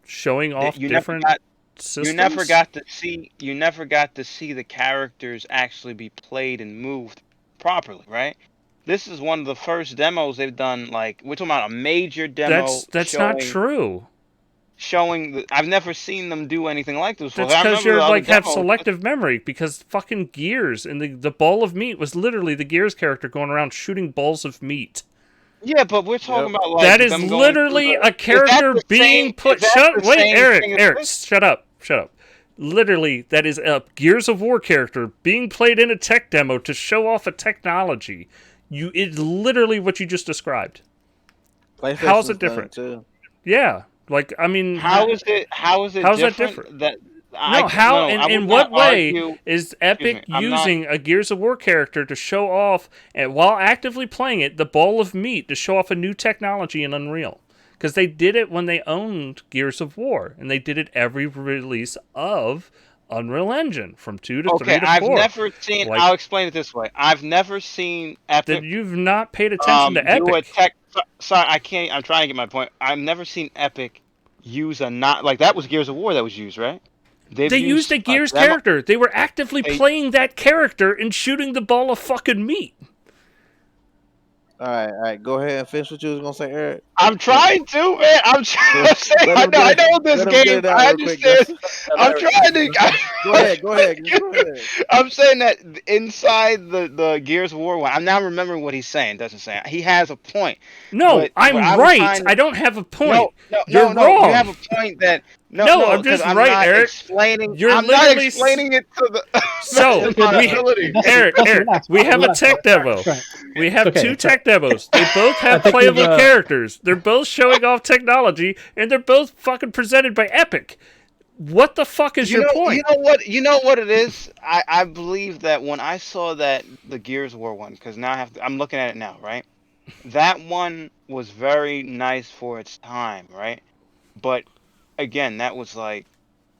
showing off different. Systems? You never got to see the characters actually be played and moved properly, right? this is one of the first demos they've done. Like, we're talking about a major demo. That's not true. I've never seen them do anything like this before. That's because you're like have selective memory. Because fucking Gears and the bowl of meat was literally the Gears character going around shooting bowls of meat. Yeah, but we're talking about like that is literally a character being put. Wait, Eric, shut up. Literally, that is a Gears of War character being played in a tech demo to show off a technology. It's literally what you just described. How is it different? Yeah, like I mean, how is it that different? In what way is Epic using a Gears of War character to show off, and while actively playing it, the bowl of meat to show off a new technology in Unreal? Because they did it when they owned Gears of War, and they did it every release of Unreal Engine from 2 to 3 to 4. I've never seen. I'll explain it this way. I've never seen Epic. You've not paid attention to Epic. Sorry, I can't. I'm trying to get my point. I've never seen Epic use that was Gears of War that was used, right? They used a Gears character. They were actively playing that character and shooting the ball of fucking meat. All right. Go ahead and finish what you was gonna say, Eric. I'm trying to, man. I'm trying to say. I know this game. I understand. I'm trying to. Go ahead. I'm saying that inside the Gears of War one. I'm now remembering what he's saying. Doesn't say he has a point. No, I'm right. I don't have a point. You're wrong. You have a point that. No, I'm just right, Eric. I'm not explaining it to the. So, Eric, we have a tech demo. We have two tech demos. They both have playable characters. They're both showing off technology, and they're both fucking presented by Epic. What the fuck is your point? You know what it is? I believe that when I saw the Gears of War one, because now I'm looking at it now, right? That one was very nice for its time, right? But again, that was like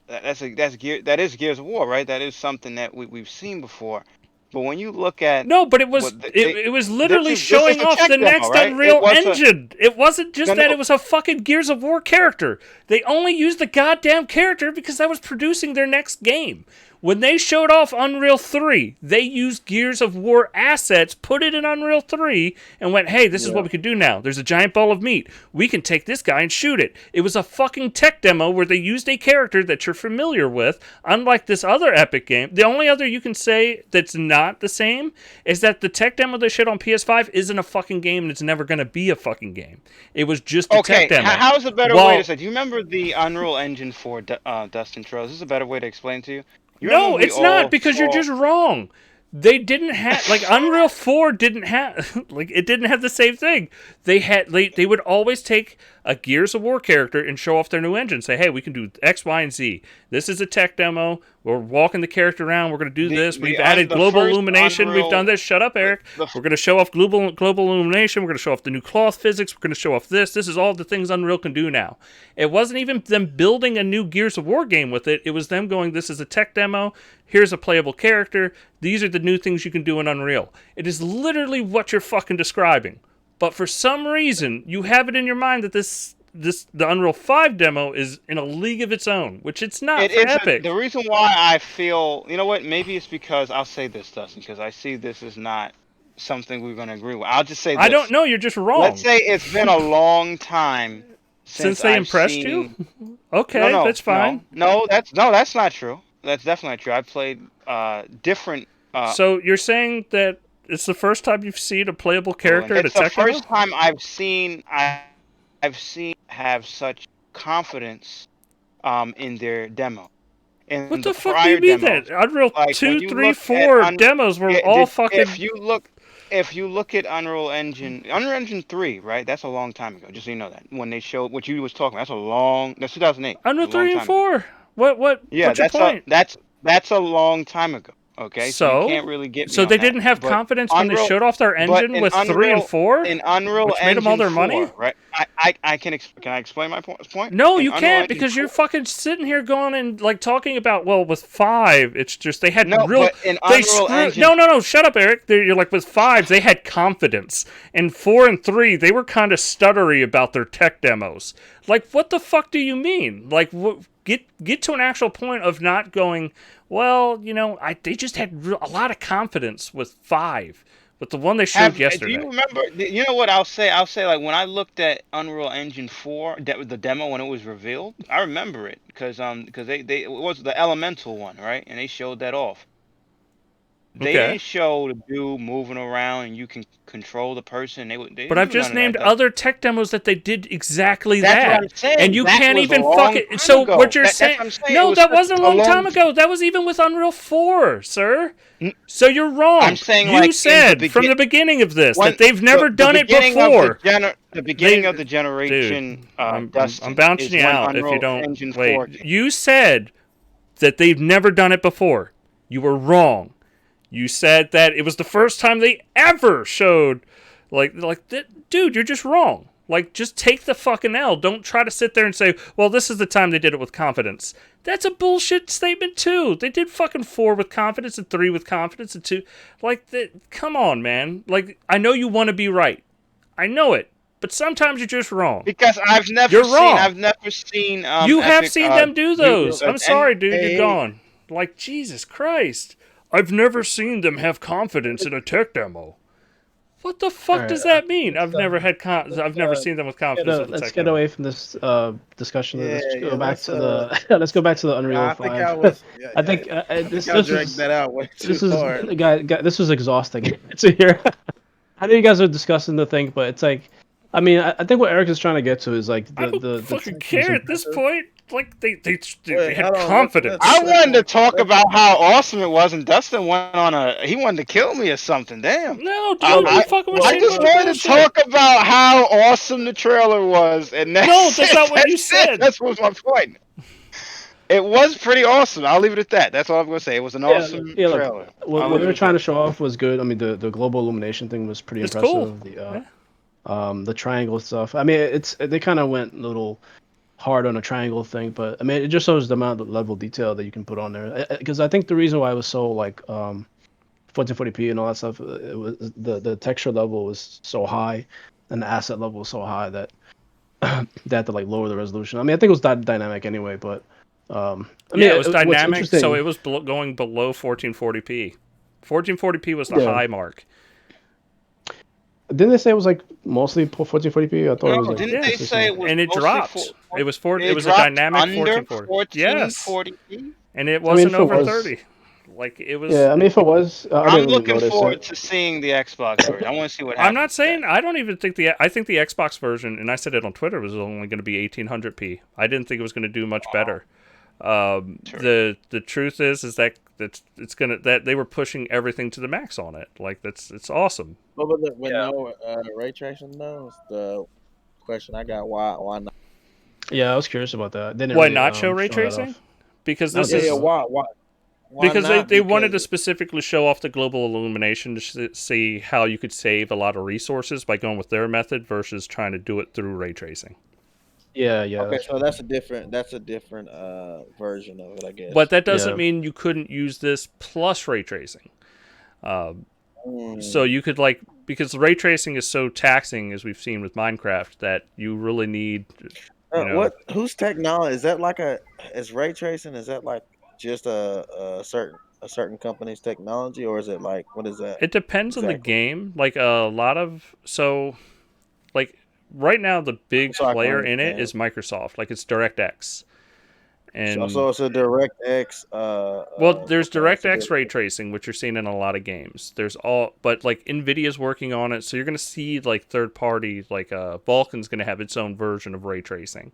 that is Gears of War, right? That is something that we've seen before. But when you look at but it was it was literally showing off the next Unreal Engine. It wasn't just that it was a fucking Gears of War character. They only used the goddamn character because that was producing their next game. When they showed off Unreal 3, they used Gears of War assets, put it in Unreal 3, and went, hey, this is what we can do now. There's a giant ball of meat. We can take this guy and shoot it. It was a fucking tech demo where they used a character that you're familiar with, unlike this other Epic game. The only other you can say that's not the same is that the tech demo they showed on PS5 isn't a fucking game, and it's never going to be a fucking game. It was just a tech demo. How's a better way to say it? Do you remember the Unreal Engine for Dustin Triliogy? Is this a better way to explain to you? No, it's not, because you're just wrong. They didn't have Unreal 4 didn't have it didn't have the same thing. They would always take a Gears of War character and show off their new engine. Say, hey, we can do X, Y, and Z. This is a tech demo. We're walking the character around. We're going to do this. We've added global illumination. We've done this. Shut up, Eric. We're going to show off global illumination. We're going to show off the new cloth physics. We're going to show off this. This is all the things Unreal can do now. It wasn't even them building a new Gears of War game with it. It was them going, this is a tech demo. Here's a playable character. These are the new things you can do in Unreal. It is literally what you're fucking describing. But for some reason, you have it in your mind that the Unreal 5 demo is in a league of its own, which it's not for Epic. The reason why I feel, you know what, maybe it's because, I'll say this, Dustin, because I see this is not something we're going to agree with. I'll just say this. I don't know, you're just wrong. Let's say it's been a long time since they impressed you? Okay, that's fine. No, that's not true. That's definitely not true. I played different... so you're saying that it's the first time you've seen a playable character in a tech demo? It's the first time I've seen have such confidence in their demo. And what the fuck do you mean that? Unreal 2, 3, 4 demos were all fucking... If you look at Unreal Engine 3, right? That's a long time ago. Just so you know that. When they showed what you was talking about, that's 2008. Unreal 3 and 4? What? Yeah, what's your point? That's a long time ago. Okay, so you can't really get me so on they that. didn't have confidence when they showed off their engine with 3 and 4? In Unreal which made them all their 4, money? Right? Can I explain my point? No, you can't, because you're fucking sitting here going and like talking about, well, with 5, it's just they had but in Unreal Engine... No, shut up, Eric. You're like, with 5, they had confidence. In 4 and 3, they were kind of stuttery about their tech demos. Like, what the fuck do you mean? Like, get to an actual point of not going, well, they just had a lot of confidence with 5. But the one they showed yesterday. Do you remember? You know what I'll say? I'll say like when I looked at Unreal Engine 4, the demo when it was revealed, I remember it because they it was the Elemental one, right? And they showed that off. They didn't show the dude moving around and you can control the person. But I've just named other tech demos that they did exactly That's that. what I'm saying. And you that can't was even a fuck it. So ago. what you're That's saying? what I'm saying. No, that wasn't a long time ago. That was even with Unreal 4, sir. So you're wrong. I'm saying you said from the beginning of this that they've never done it before. The beginning of the generation. Dude, I'm bouncing you out if you don't. Wait, you said that they've never done it before. You were wrong. You said that it was the first time they ever showed, dude, you're just wrong. Like, just take the fucking L. Don't try to sit there and say, well, this is the time they did it with confidence. That's a bullshit statement, too. They did fucking 4 with confidence and 3 with confidence and 2. Come on, man. Like, I know you want to be right. I know it. But sometimes you're just wrong. Because I've never seen. You have seen them do those. I'm sorry, dude. You're gone. Like, Jesus Christ. I've never seen them have confidence in a tech demo. What the fuck does that mean? I've never seen them with confidence. Let's get away from this discussion. Let's go back to the let's go back to the Unreal 5. I think this was exhausting to hear. I know you guys are discussing the thing, but it's like, I mean, I think what Eric is trying to get to is like I don't fucking care at this point. Like they had confidence. I wanted to talk about how awesome it was, and Dustin went on he wanted to kill me or something. Damn. No, dude, I just wanted to talk about how awesome the trailer was, and that's not what you said. That's what was my point. It was pretty awesome. I'll leave it at that. That's all I'm going to say. It was an awesome trailer. What they were trying to show off was good. I mean, the global illumination thing was pretty impressive. Cool. The triangle stuff. I mean, they kind of went a little hard on a triangle thing, but I mean, it just shows the amount of level of detail that you can put on there. Because I think the reason why it was so like 1440p and all that stuff, it was the texture level was so high, and the asset level was so high that they had to like lower the resolution. I mean, I think it was that dynamic anyway, but it was dynamic, so it was going below 1440p. 1440p was the high mark. Didn't they say it was like mostly 1440p? I thought it was like, didn't they say it was and it dropped. It was it was a dynamic 1440. Yes. And it wasn't over 30. Like it was. Yeah, I mean, if it was, I'm looking forward to seeing the Xbox version. I want to see what happens. I'm not saying I don't even think I think the Xbox version, and I said it on Twitter, was only going to be 1800p. I didn't think it was going to do much better. The truth is that it's gonna that they were pushing everything to the max on it. Like it's awesome. But with no ray tracing though, the question I got, why not? Yeah, I was curious about that. Why not show ray tracing? Because this is why because they wanted to specifically show off the global illumination to see how you could save a lot of resources by going with their method versus trying to do it through ray tracing. Yeah. Okay, so that's a different version of it, I guess. But that doesn't mean you couldn't use this plus ray tracing. So you could because ray tracing is so taxing, as we've seen with Minecraft, that you really need. Whose technology is that? Is ray tracing? Is that like just a certain company's technology, or is it like what is that? It depends on the game. Like a lot of right now, the big player in it is Microsoft. Like it's DirectX, and so it's a DirectX. There's DirectX ray tracing, which you're seeing in a lot of games. But like Nvidia's working on it, so you're gonna see like third party, like Vulkan's gonna have its own version of ray tracing.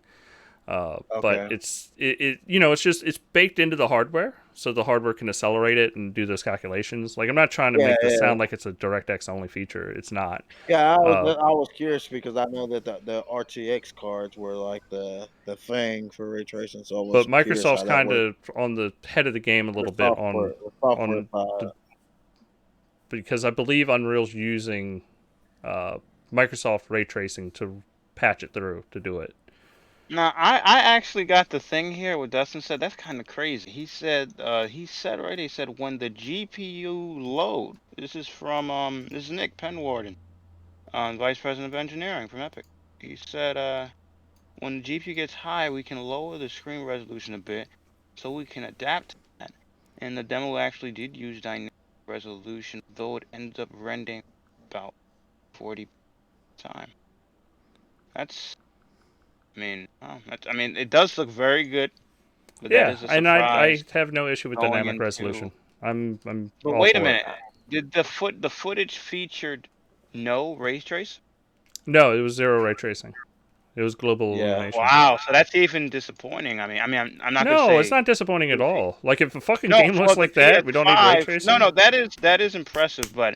But it's it's baked into the hardware, so the hardware can accelerate it and do those calculations. Like I'm not trying to make this sound like it's a DirectX only feature. It's not. Yeah, I was curious because I know that the RTX cards were like the thing for ray tracing. So but Microsoft's kind of on the head of the game a little bit because I believe Unreal's using Microsoft ray tracing to patch it through to do it. Now, I actually got the thing here. What Dustin said, that's kind of crazy. He said when the GPU load. This is from this is Nick Penwarden, Vice President of Engineering from Epic. He said when the GPU gets high, we can lower the screen resolution a bit, so we can adapt to that. And the demo actually did use dynamic resolution, though it ended up rendering about 40 time. That's, I mean, it does look very good, but that Yeah, is a and I surprise have no issue with going dynamic into. resolution. I'm But all wait a for it. minute, did the footage featured no ray trace? No, it was 0 ray tracing. It was global illumination. Wow, so that's even disappointing. I'm not gonna No, it's say. not disappointing at all. Like if a fucking No, game for looks the like that, we don't need ray PS5. tracing. No, that is impressive, but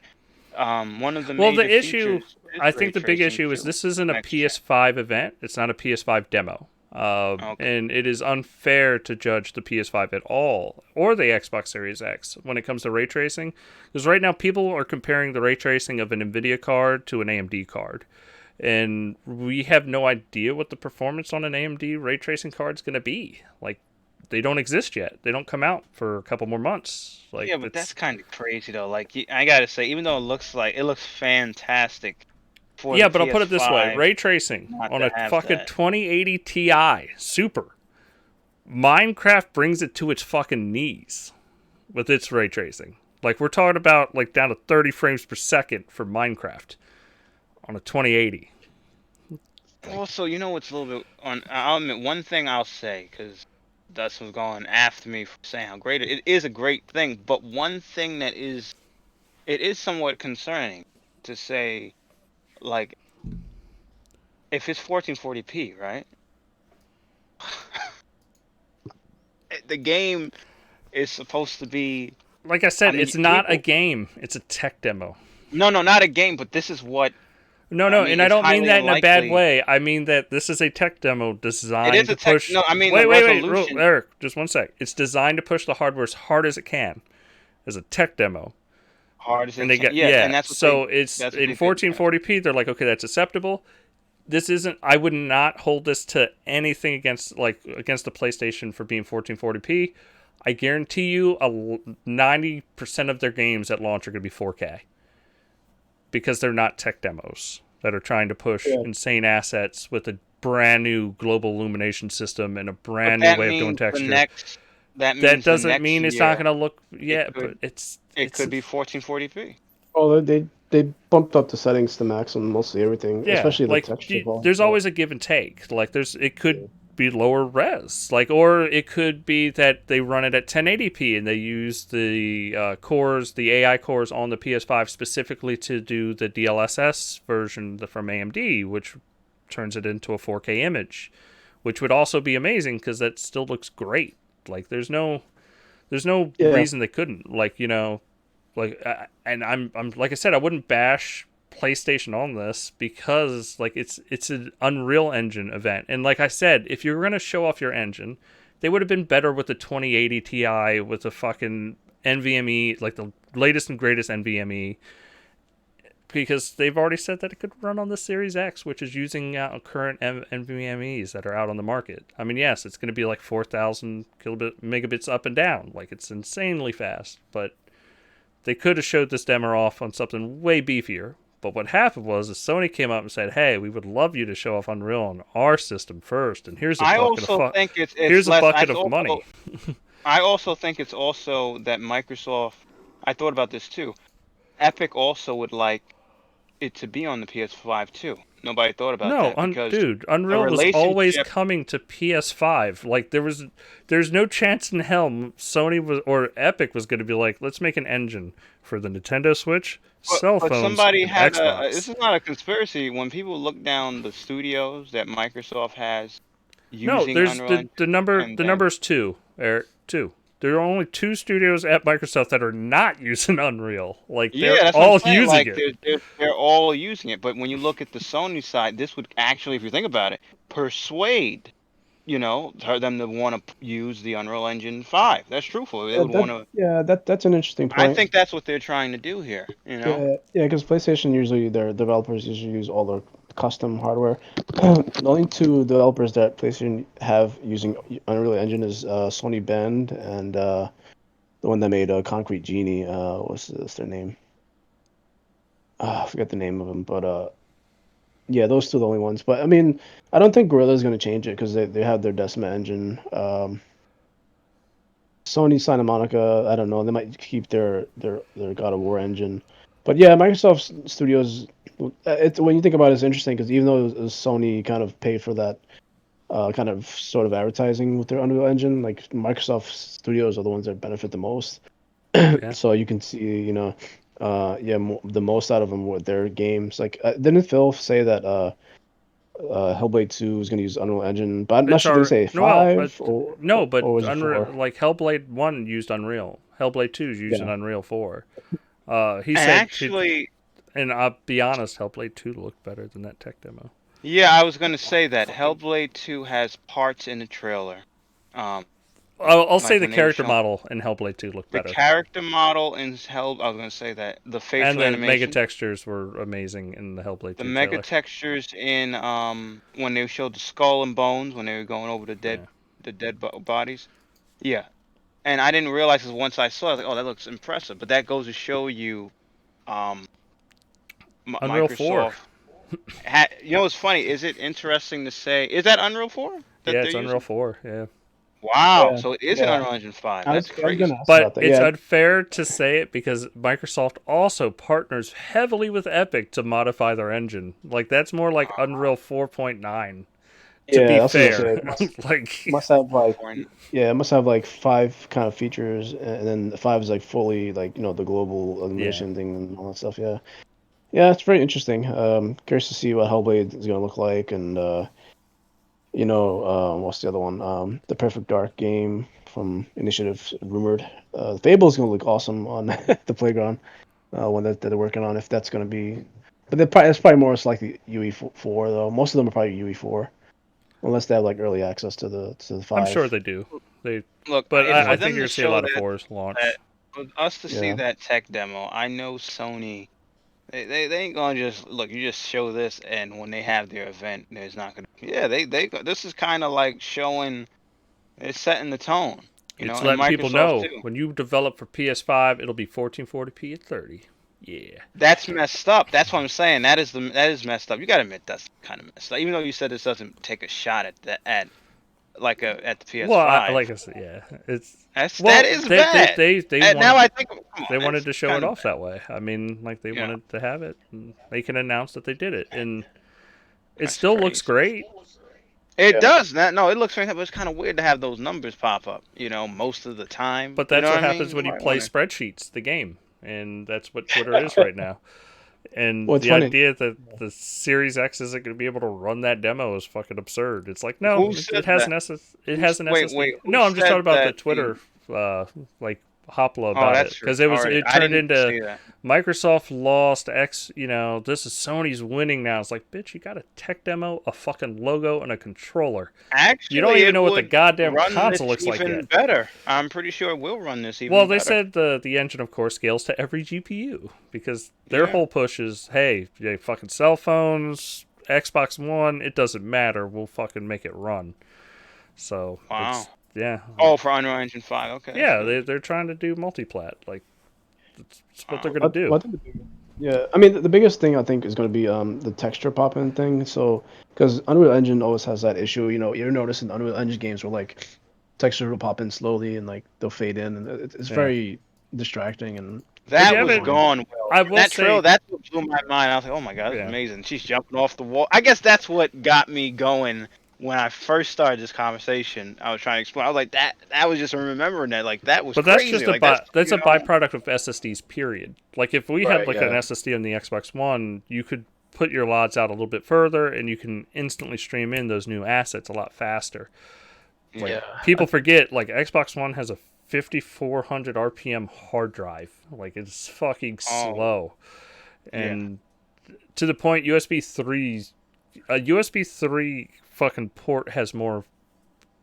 one of the Well, major the issue, features is I ray think the big tracing issue is too. this isn't a Next gen. PS5 event. It's not a PS5 demo. Okay. And it is unfair to judge the PS5 at all or the Xbox Series X when it comes to ray tracing. Because right now people are comparing the ray tracing of an NVIDIA card to an AMD card. And we have no idea what the performance on an AMD ray tracing card is going to be. Like, they don't exist yet. They don't come out for a couple more months. Like, Yeah, but that's kind of crazy though. Like I gotta say, even though it looks fantastic for yeah, the but I'll put it this way: PS5, ray tracing not on to a have fucking that. 2080 Ti Super. Minecraft brings it to its fucking knees with its ray tracing. Like, we're talking about like down to 30 frames per second for Minecraft on a 2080. Also, you know what's a little bit on? I'll admit one thing I'll say because Dustin was going after me for saying how great it is a great thing, but one thing that it is somewhat concerning to say, like, if it's 1440p, right? The game is supposed to be. Like I said, I mean, it's not a people. game. It's a tech demo. No, not a game, but this is what. No, I and mean, I it's don't mean highly that in a bad unlikely. way. I mean that this is a tech demo It designed is to a tech. push. No, I mean Wait, the resolution. Eric, just one sec. It's designed to push the hardware as hard as it can, as a tech demo. Hard as And it they can. got Yeah, and So it's that's what in they did. 1440p. They're like, okay, that's acceptable. This isn't. I would not hold this to anything against the PlayStation for being 1440p. I guarantee you, 90% of their games at launch are going to be 4K because they're not tech demos that are trying to push insane assets with a brand new global illumination system and a brand new way of doing texture. That doesn't mean it's not going to look. Yeah, but it could be 1440p. Oh, they bumped up the settings to max on mostly everything, especially the texture bar. There's always a give and take. Like it could be lower res, or it could be that they run it at 1080p and they use the AI cores on the PS5 specifically to do the DLSS version from AMD, which turns it into a 4K image, which would also be amazing because that still looks great. Like there's no reason they couldn't. And I'm like I said, I wouldn't bash PlayStation on this because it's an Unreal Engine event, and like I said, if you're gonna show off your engine, they would have been better with the 2080 Ti with the fucking NVMe, like the latest and greatest NVMe, because they've already said that it could run on the Series X, which is using current NVMe's that are out on the market. I mean, yes, it's going to be like 4,000 megabits up and down, like it's insanely fast, but they could have showed this demo off on something way beefier. But what happened was Sony came up and said, "Hey, we would love you to show off Unreal on our system first, and here's a bucket of money." I also think it's also that Microsoft. I thought about this too. Epic also would like it to be on the PS5 too. Nobody thought about that because dude, Unreal was always coming to PS5. Like there's no chance in hell Sony was or Epic was going to be like, let's make an engine for the Nintendo Switch, cell phones, somebody had Xbox. This is not a conspiracy. When people look down the studios that Microsoft has using there's Unreal the number's two, Eric, two. There are only 2 studios at Microsoft that are not using Unreal. Like they're all using it. They're all using it. But when you look at the Sony side, this would actually, if you think about it, persuade them to want to use the Unreal Engine 5. That's truthful. They would want to. Yeah, that's an interesting point. I think that's what they're trying to do here. Yeah, because PlayStation usually their developers usually use all their custom hardware. The only 2 developers that PlayStation have using Unreal Engine is Sony Bend and the one that made Concrete Genie. What's their name? I forget the name of them, but yeah, those 2 are the only ones. But I mean, I don't think Guerrilla's going to change it because they have their Decima engine. Sony Santa Monica, I don't know. They might keep their God of War engine. But yeah, Microsoft Studios. When you think about it, it's interesting because even though Sony kind of paid for that kind of sort of advertising with their Unreal Engine, like Microsoft Studios are the ones that benefit the most. Yeah. So you can see, the most out of them with their games. Like, didn't Phil say that Hellblade 2 is going to use Unreal Engine? But I'm not It's sure. Did he our say well, 5 but or was it Unreal, 4? like Hellblade 1 used Unreal. Hellblade 2 is using Yeah. Unreal 4. He And said, actually, and I'll be honest, Hellblade 2 looked better than that tech demo. yeah, I was gonna say that Hellblade 2 has parts in the trailer. Um, I'll say like the when they were character showing model in Hellblade 2 looked the better. character model in Hell, I was gonna say that the And facial the mega animation, textures were amazing in the Hellblade the 2 mega trailer. textures in when they showed the skull and bones when they were going over Yeah. the bodies. Yeah, and I didn't realize this once I saw it. I was like, oh, that looks impressive. But that goes to show you, um, Unreal 4. Microsoft. You know what's funny? Is it interesting to say? Is that Unreal 4 that Yeah, they're it's Unreal using? 4, yeah. Wow, Yeah. so it is an Yeah. Unreal Engine 5. I was That's I was gonna crazy. ask But about that. it's Yeah. unfair to say it because Microsoft also partners heavily with Epic to modify their engine. Like that's more like Unreal 4.9 to be Yeah, that's what I was gonna fair. say. It Like must have like Or- yeah, it must have like 5 kind of features, and then the 5 is like fully like the global yeah. illumination thing and all that stuff. Yeah, yeah, it's very interesting. Curious to see what Hellblade is gonna look like, and what's the other one? The Perfect Dark game from Initiative rumored. Fable is gonna look awesome on the playground. One that they're working on, if that's gonna be, but it's probably more likely UE4 though. Most of them are probably UE4. Unless they have like early access to the I'm sure 5. they do. They Look, but for I think them you're to gonna see a show lot of that, fours launch. for us to see Yeah. that tech demo, I know Sony. They ain't gonna just look. You just show this, and when they have their event, there's not gonna. Yeah, this is kind of like showing. It's setting the tone, It's and letting people Microsoft know too. when you develop for PS5, it'll be 1440p at 30. Yeah. That's messed up. That's what I'm saying. That is messed up. You gotta admit that's kind of messed up. Even though you said this doesn't take a shot at at the Well, PS5. like I said, yeah, it's That is bad. they And now wanted I think, come on, they wanted that's to show it kind of off bad. that way. I mean, like they You know, wanted to have it, and they can announce that they did it, and it that's still looks crazy. great. It Yeah. does. No, it looks fantastic, but it's kind of weird to have those numbers pop up. Most of the time. But You that's know what what I happens mean? You when you might play want to. spreadsheets, the game, and that's what Twitter is right now. And Well, it's the funny. idea that the Series X isn't going to be able to run that demo is fucking absurd. It's like no, Who it said has that? an it has an Wait. SSD. Who No, I'm just talking said about the that? Twitter like hopla Oh, about it that's true. because All right, it I turned didn't into see that. Microsoft lost X. This is Sony's winning now. It's like bitch, you got a tech demo, a fucking logo, and a controller. You don't Actually, even it know what the would goddamn run this console looks like even yet. better. I'm pretty sure it will run this Well, even they better. said the engine, of course, scales to every GPU because their Yeah. whole push is, hey, yeah, fucking cell phones, Xbox One, it doesn't matter. We'll fucking make it run. So Wow. it's yeah, Oh, for Unreal Engine 5. Okay, that's yeah. good. They're trying to do multiplat. Like it's what they're Wow. gonna do. I think yeah, I mean the biggest thing I think is going to be the texture pop-in thing. So because Unreal Engine always has that issue. You notice in Unreal Engine games where like textures will pop in slowly and like they'll fade in, and it's Yeah, very distracting and but you That was haven't. annoying. gone well. I And will that trail, say, that's what blew my mind. I was like, oh my God, this is yeah. amazing. She's jumping off the wall. I guess that's what got me going when I first started this conversation. I was trying to explain. I was like, that was just remembering that. Like, that was But that's crazy. just Like, that's, that's a byproduct of SSDs. Period. Like if we had Right. like an Yeah. SSD on the Xbox One, you could put your LODs out a little bit further, and you can instantly stream in those new assets a lot faster. Like Yeah. people forget, like Xbox One has a 5400 RPM hard drive. Like it's fucking oh, slow, yeah. and to the point a USB 3 fucking port has more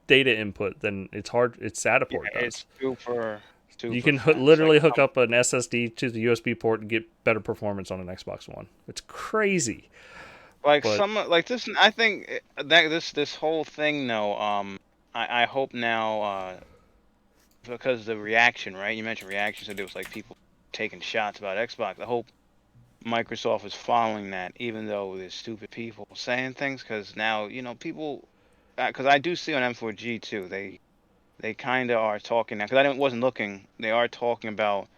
data input than its SATA Yeah, port it's does. super, You super can fast. Like, literally hook up an SSD to the USB port and get better performance on an Xbox One. It's crazy, but like this, I think that this whole thing, though, I hope now, because the reaction, right? You mentioned reaction, so there was like people taking shots about Xbox. I hope Microsoft is following that, even though there's stupid people saying things, because now people, because I do see on M4G too, they kind of are talking now, because wasn't looking. They are talking about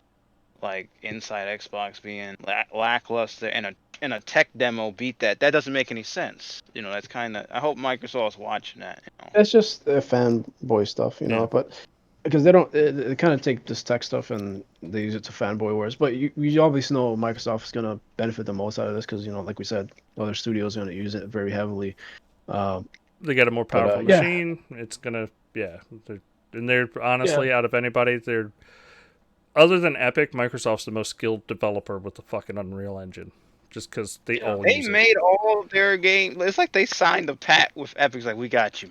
like inside Xbox being lackluster and a tech demo beat that. That doesn't make any sense. You know, that's kind of. I hope Microsoft's watching that. You know? It's just fanboy stuff, you know. But because they don't, they kind of take this tech stuff and they use it to fanboy wars. But you obviously know Microsoft is gonna benefit the most out of this because like we said, other studios are gonna use it very heavily. They got a more powerful machine. It's gonna, they're honestly out of anybody, they're other than Epic, Microsoft's the most skilled developer with the fucking Unreal Engine. Just because they all use it. They made all of their games. It's like they signed a pact with Epic. Like, we got you.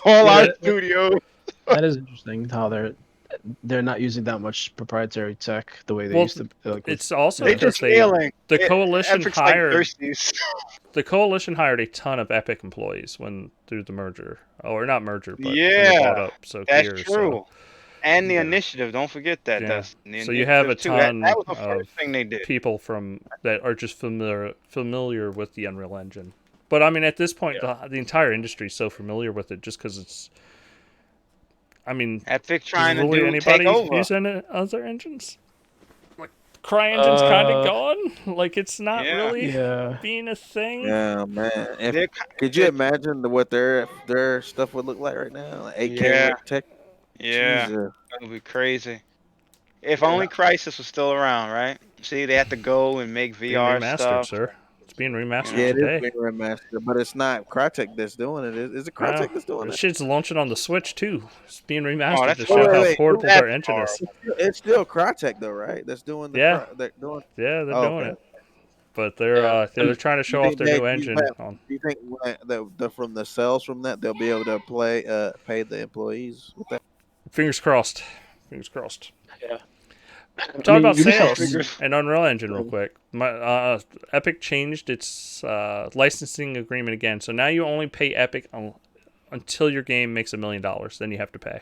All our studios. That is interesting how they're not using that much proprietary tech the way they used to. It's also because the coalition Epic's hired the coalition hired a ton of Epic employees through the merger, or not merger, but when they bought up. So that's true. And the initiative, don't forget that. Yeah. So you have a ton of people that are just familiar with the Unreal Engine. But I mean, at this point, the entire industry is so familiar with it just because it's. I mean, Epic trying to really anybody using other engines? Like, CryEngine's kind of gone. Like, it's not really being a thing. Yeah, man. Could you imagine what their stuff would look like right now? Like 8K tech. Yeah, that would be crazy. If only Crysis was still around, right? See, they had to go and make VR stuff. Sir. It's being remastered today. It is being remastered, but it's not Crytek that's doing it. Is it Crytek that's doing it? Shit's launching on the Switch too. It's being remastered to show how portable their engine is. It's still Crytek though, right? That's doing the they're doing it. But they're trying to show off their new engine. Do you think from the sales from that they'll be able to pay the employees with that? Fingers crossed. Fingers crossed. Yeah. Talk about sales and Unreal Engine real quick. Epic changed its licensing agreement again. So now you only pay Epic until your game makes $1 million. Then you have to pay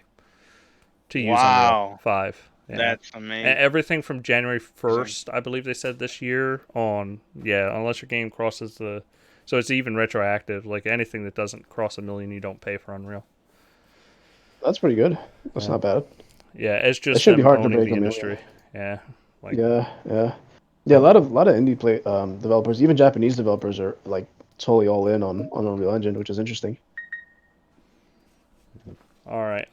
to use Unreal 5. Yeah. That's amazing. And everything from January 1st, I believe they said this year on. Yeah, unless your game crosses the... So it's even retroactive. Like anything that doesn't cross $1 million, you don't pay for Unreal. That's pretty good. That's not bad. Yeah, it's just it should be hard to break the industry. Yeah. Yeah. A lot of indie developers, even Japanese developers, are like totally all in on Unreal Engine, which is interesting. All right.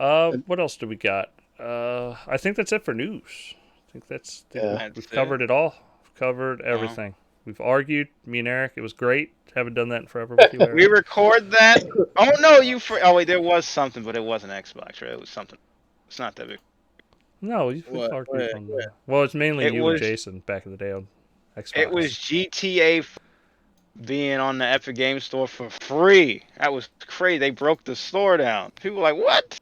What else do we got? I think that's it for news. I think we've covered it all. We've covered everything. We've argued. Me and Eric. It was great. Haven't done that in forever with you, Eric. We record that. Oh no, oh wait, there was something, but it wasn't Xbox, right? It was something. It's not that big. No, we've argued on that. Well, it's mainly you and Jason back in the day on Xbox. It was GTA being on the Epic Game Store for free. That was crazy. They broke the store down. People were like, what?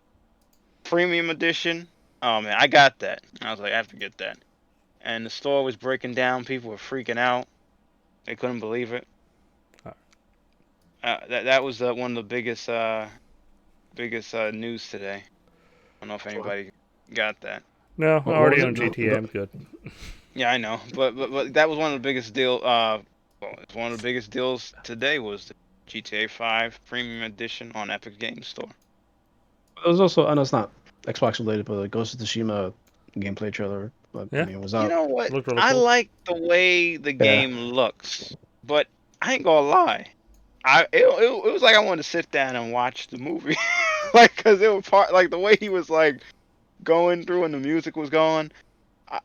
Premium edition? Oh man, I got that. I was like, I have to get that. And the store was breaking down. People were freaking out. They couldn't believe it. That was one of the biggest news today. I don't know if anybody got that. No, I already own GTA. I'm good. Yeah, I know, but that was one of the biggest deal. One of the biggest deals today was the GTA 5 Premium Edition on Epic Game Store. It was also, I know it's not Xbox related, but the Ghost of Tsushima gameplay trailer. I mean, it was out. You know what? Really I like the way the game looks, but I ain't gonna lie. It was like I wanted to sit down and watch the movie, like, cause it was like the way he was like going through and the music was going,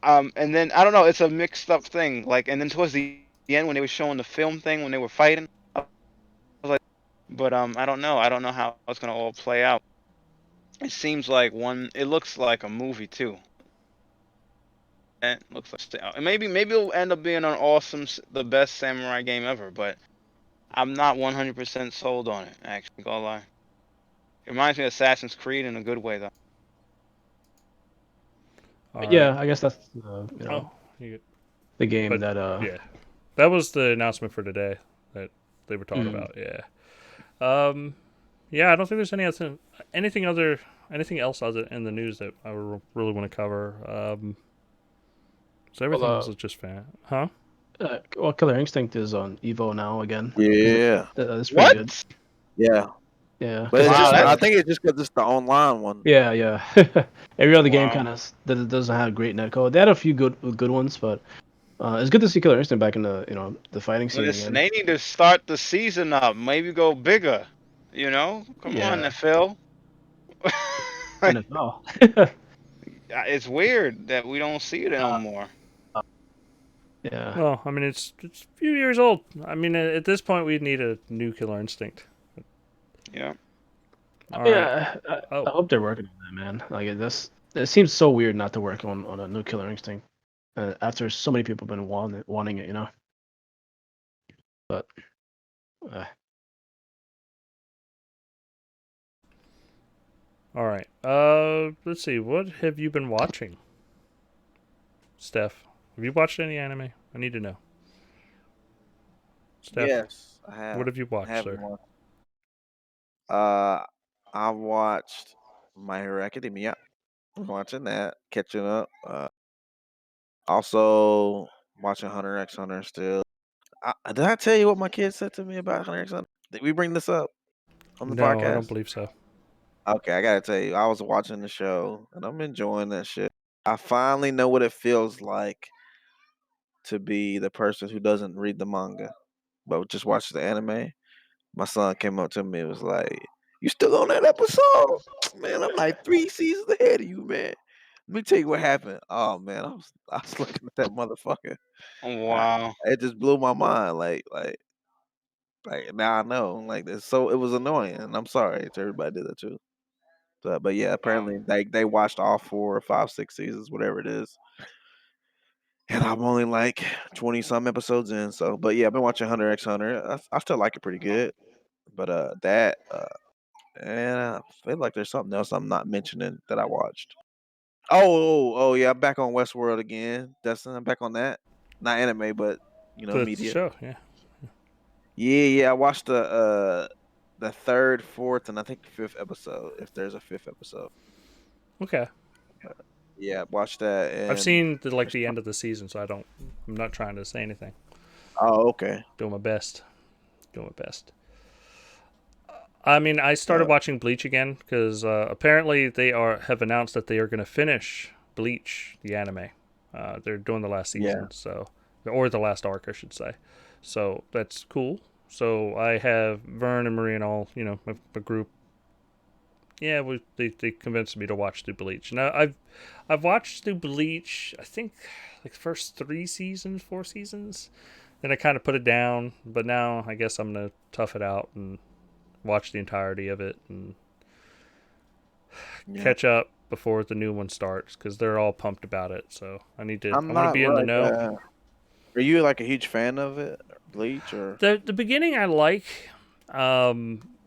and then I don't know, it's a mixed up thing. Like, and then towards the end when they were showing the film thing when they were fighting, I was like, but I don't know how it's gonna all play out. It seems like it looks like a movie too. And it looks like maybe it'll end up being the best samurai game ever, but I'm not 100% sold on it, actually, gonna lie. It reminds me of Assassin's Creed in a good way, though. Yeah, I guess that's the game that yeah, that was the announcement for today that they were talking about. Yeah, I don't think there's anything else other in the news that I really want to cover. So everything else is just fan, huh? Well, Killer Instinct is on Evo now again. Yeah, that's pretty good. Yeah, Yeah, But it's Wow, just, I that's think it's just because it's the online one. yeah. Every other game wow. kind of doesn't have great netcode. They had a few good ones, but it's good to see Killer Instinct back in the fighting scene Listen, again. they need to start the season up. Maybe go bigger. You know, come on, Yeah, Phil. NFL. It's weird that we don't see it no more. Yeah. Well, I mean, it's a few years old. I mean, at this point, we need a new Killer Instinct. Yeah. All right. I hope they're working on that, man. Like it seems so weird not to work on a new Killer Instinct after so many people have been wanting it, you know. But All right. Let's see. What have you been watching, Steph? Have you watched any anime? I need to know. Steph, Yes, I have. what have you I watched, have sir? been watching. Uh, I watched My Hero Academia. I'm watching that, catching up. Also watching Hunter x Hunter still. Did I tell you what my kid said to me about Hunter x Hunter? Did we bring this up on the No, I don't podcast? believe so. Okay, I gotta tell you, I was watching the show and I'm enjoying that shit. I finally know what it feels like to be the person who doesn't read the manga, but just watches the anime. My son came up to me and was like, "You still on that episode?" Man, I'm like 3 seasons ahead of you, man. Let me tell you what happened. Oh man, I was looking at that motherfucker. I, Wow. it just blew my mind. Like now I know. Like it's so it was annoying. And I'm sorry to everybody that did that too. So, but yeah, Wow. apparently they watched all 4 or 5, 6 seasons, whatever it is. And I'm only like 20 some episodes in. So, but yeah, I've been watching Hunter x Hunter. I still like it pretty good. But and I feel like there's something else I'm not mentioning that I watched. Oh yeah, I'm back on Westworld again. Dustin, I'm back on that. Not anime, but The media. show, yeah. Yeah. I watched the third, fourth, and I think fifth episode. If there's a fifth episode, Okay. yeah, watch that. I've And seen the end of the season, so I'm not trying to say anything. oh, okay. Doing my best. Doing my best. I mean, I started Yeah, watching Bleach again because apparently they have announced that they are going to finish Bleach, the anime. They're doing the last yeah. season, or the last arc, I should say. So that's cool. So I have Vern and Marie and all, a group. Yeah, they convinced me to watch through Bleach. Now I've watched through Bleach. I think like the first 3 seasons, 4 seasons. Then I kind of put it down, but now I guess I'm gonna tough it out and watch the entirety of it and Yeah. catch up before the new one starts because they're all pumped about it. So I want I'm to not be in the like. know. Are you like a huge fan of it, Bleach, or? The beginning I like.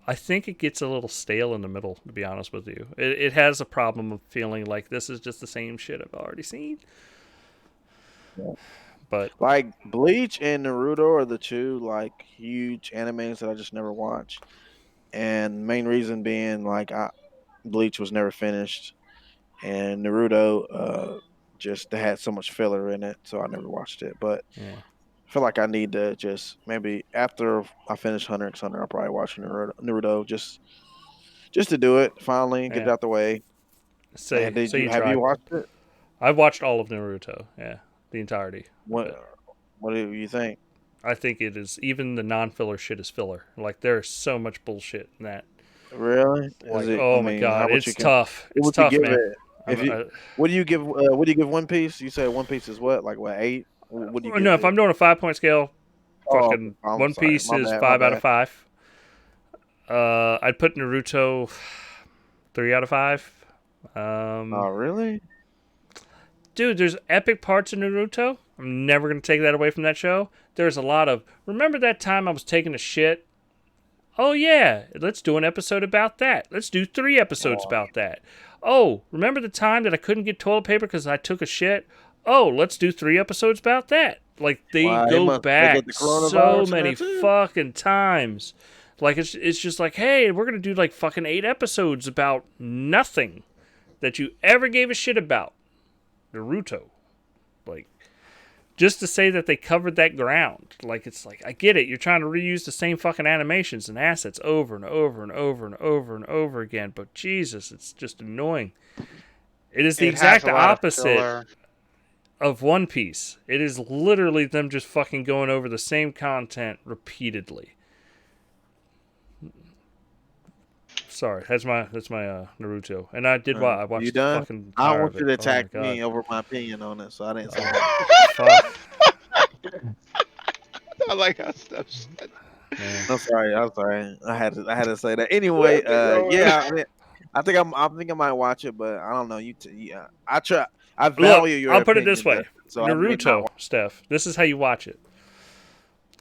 I think it gets a little stale in the middle, to be honest with you. It has a problem of feeling like this is just the same shit I've already seen. Yeah. But Like Bleach and Naruto are the two like huge animes that I just never watched, and main reason being like Bleach was never finished, and Naruto just they had so much filler in it, so I never watched it. But yeah, I feel like I need to just maybe after I finish Hunter x Hunter, I'll probably watch Naruto just to do it finally, get it yeah. out the way. And did Say you you have you tried. watched it? I've watched all of Naruto. Yeah, the entirety of What it. What do you think? I think it is even the non-filler shit is filler. Like there is so much bullshit in that. Really? Is Like it? I oh my mean, how god, would you it's can? tough. What It's would you tough, give man. it? I'm, If you What do you give? What do you give One Piece? You said One Piece is what? Like what 8? What do you no, give if it? I'm doing a 5 point scale, Oh, okay. fucking I'm One sorry. Piece My is bad. My 5 out of bad. 5. I'd put Naruto 3 out of 5. Oh, really? Dude, there's epic parts of Naruto. I'm never gonna take that away from that show. There's a lot of remember that time I was taking a shit. Oh yeah, let's do an episode about that. Let's do 3 episodes Oh, about that. Oh, remember the time that I couldn't get toilet paper because I took a shit? Oh, let's do 3 episodes about that. Like they wow. go They got back the so coronavirus in many there too. fucking times. Like it's just like, hey, we're gonna do like fucking 8 episodes about nothing that you ever gave a shit about. Naruto. Like just to say that they covered that ground. Like, it's like, I get it. You're trying to reuse the same fucking animations and assets over and over and over and over and over again. But Jesus, it's just annoying. It is the exact opposite of One Piece. It is literally them just fucking going over the same content repeatedly. Sorry, that's my Naruto, and I did I watched. You done? Fucking. I don't want you to attack me over my opinion on it, so I didn't say that. Fuck. I like how stuff said. I'm sorry. I had to say that. Anyway, yeah. I think I might watch it, but I don't know. Yeah, I try. I value your. I'll put it this way: so Naruto, Steph. This is how you watch it.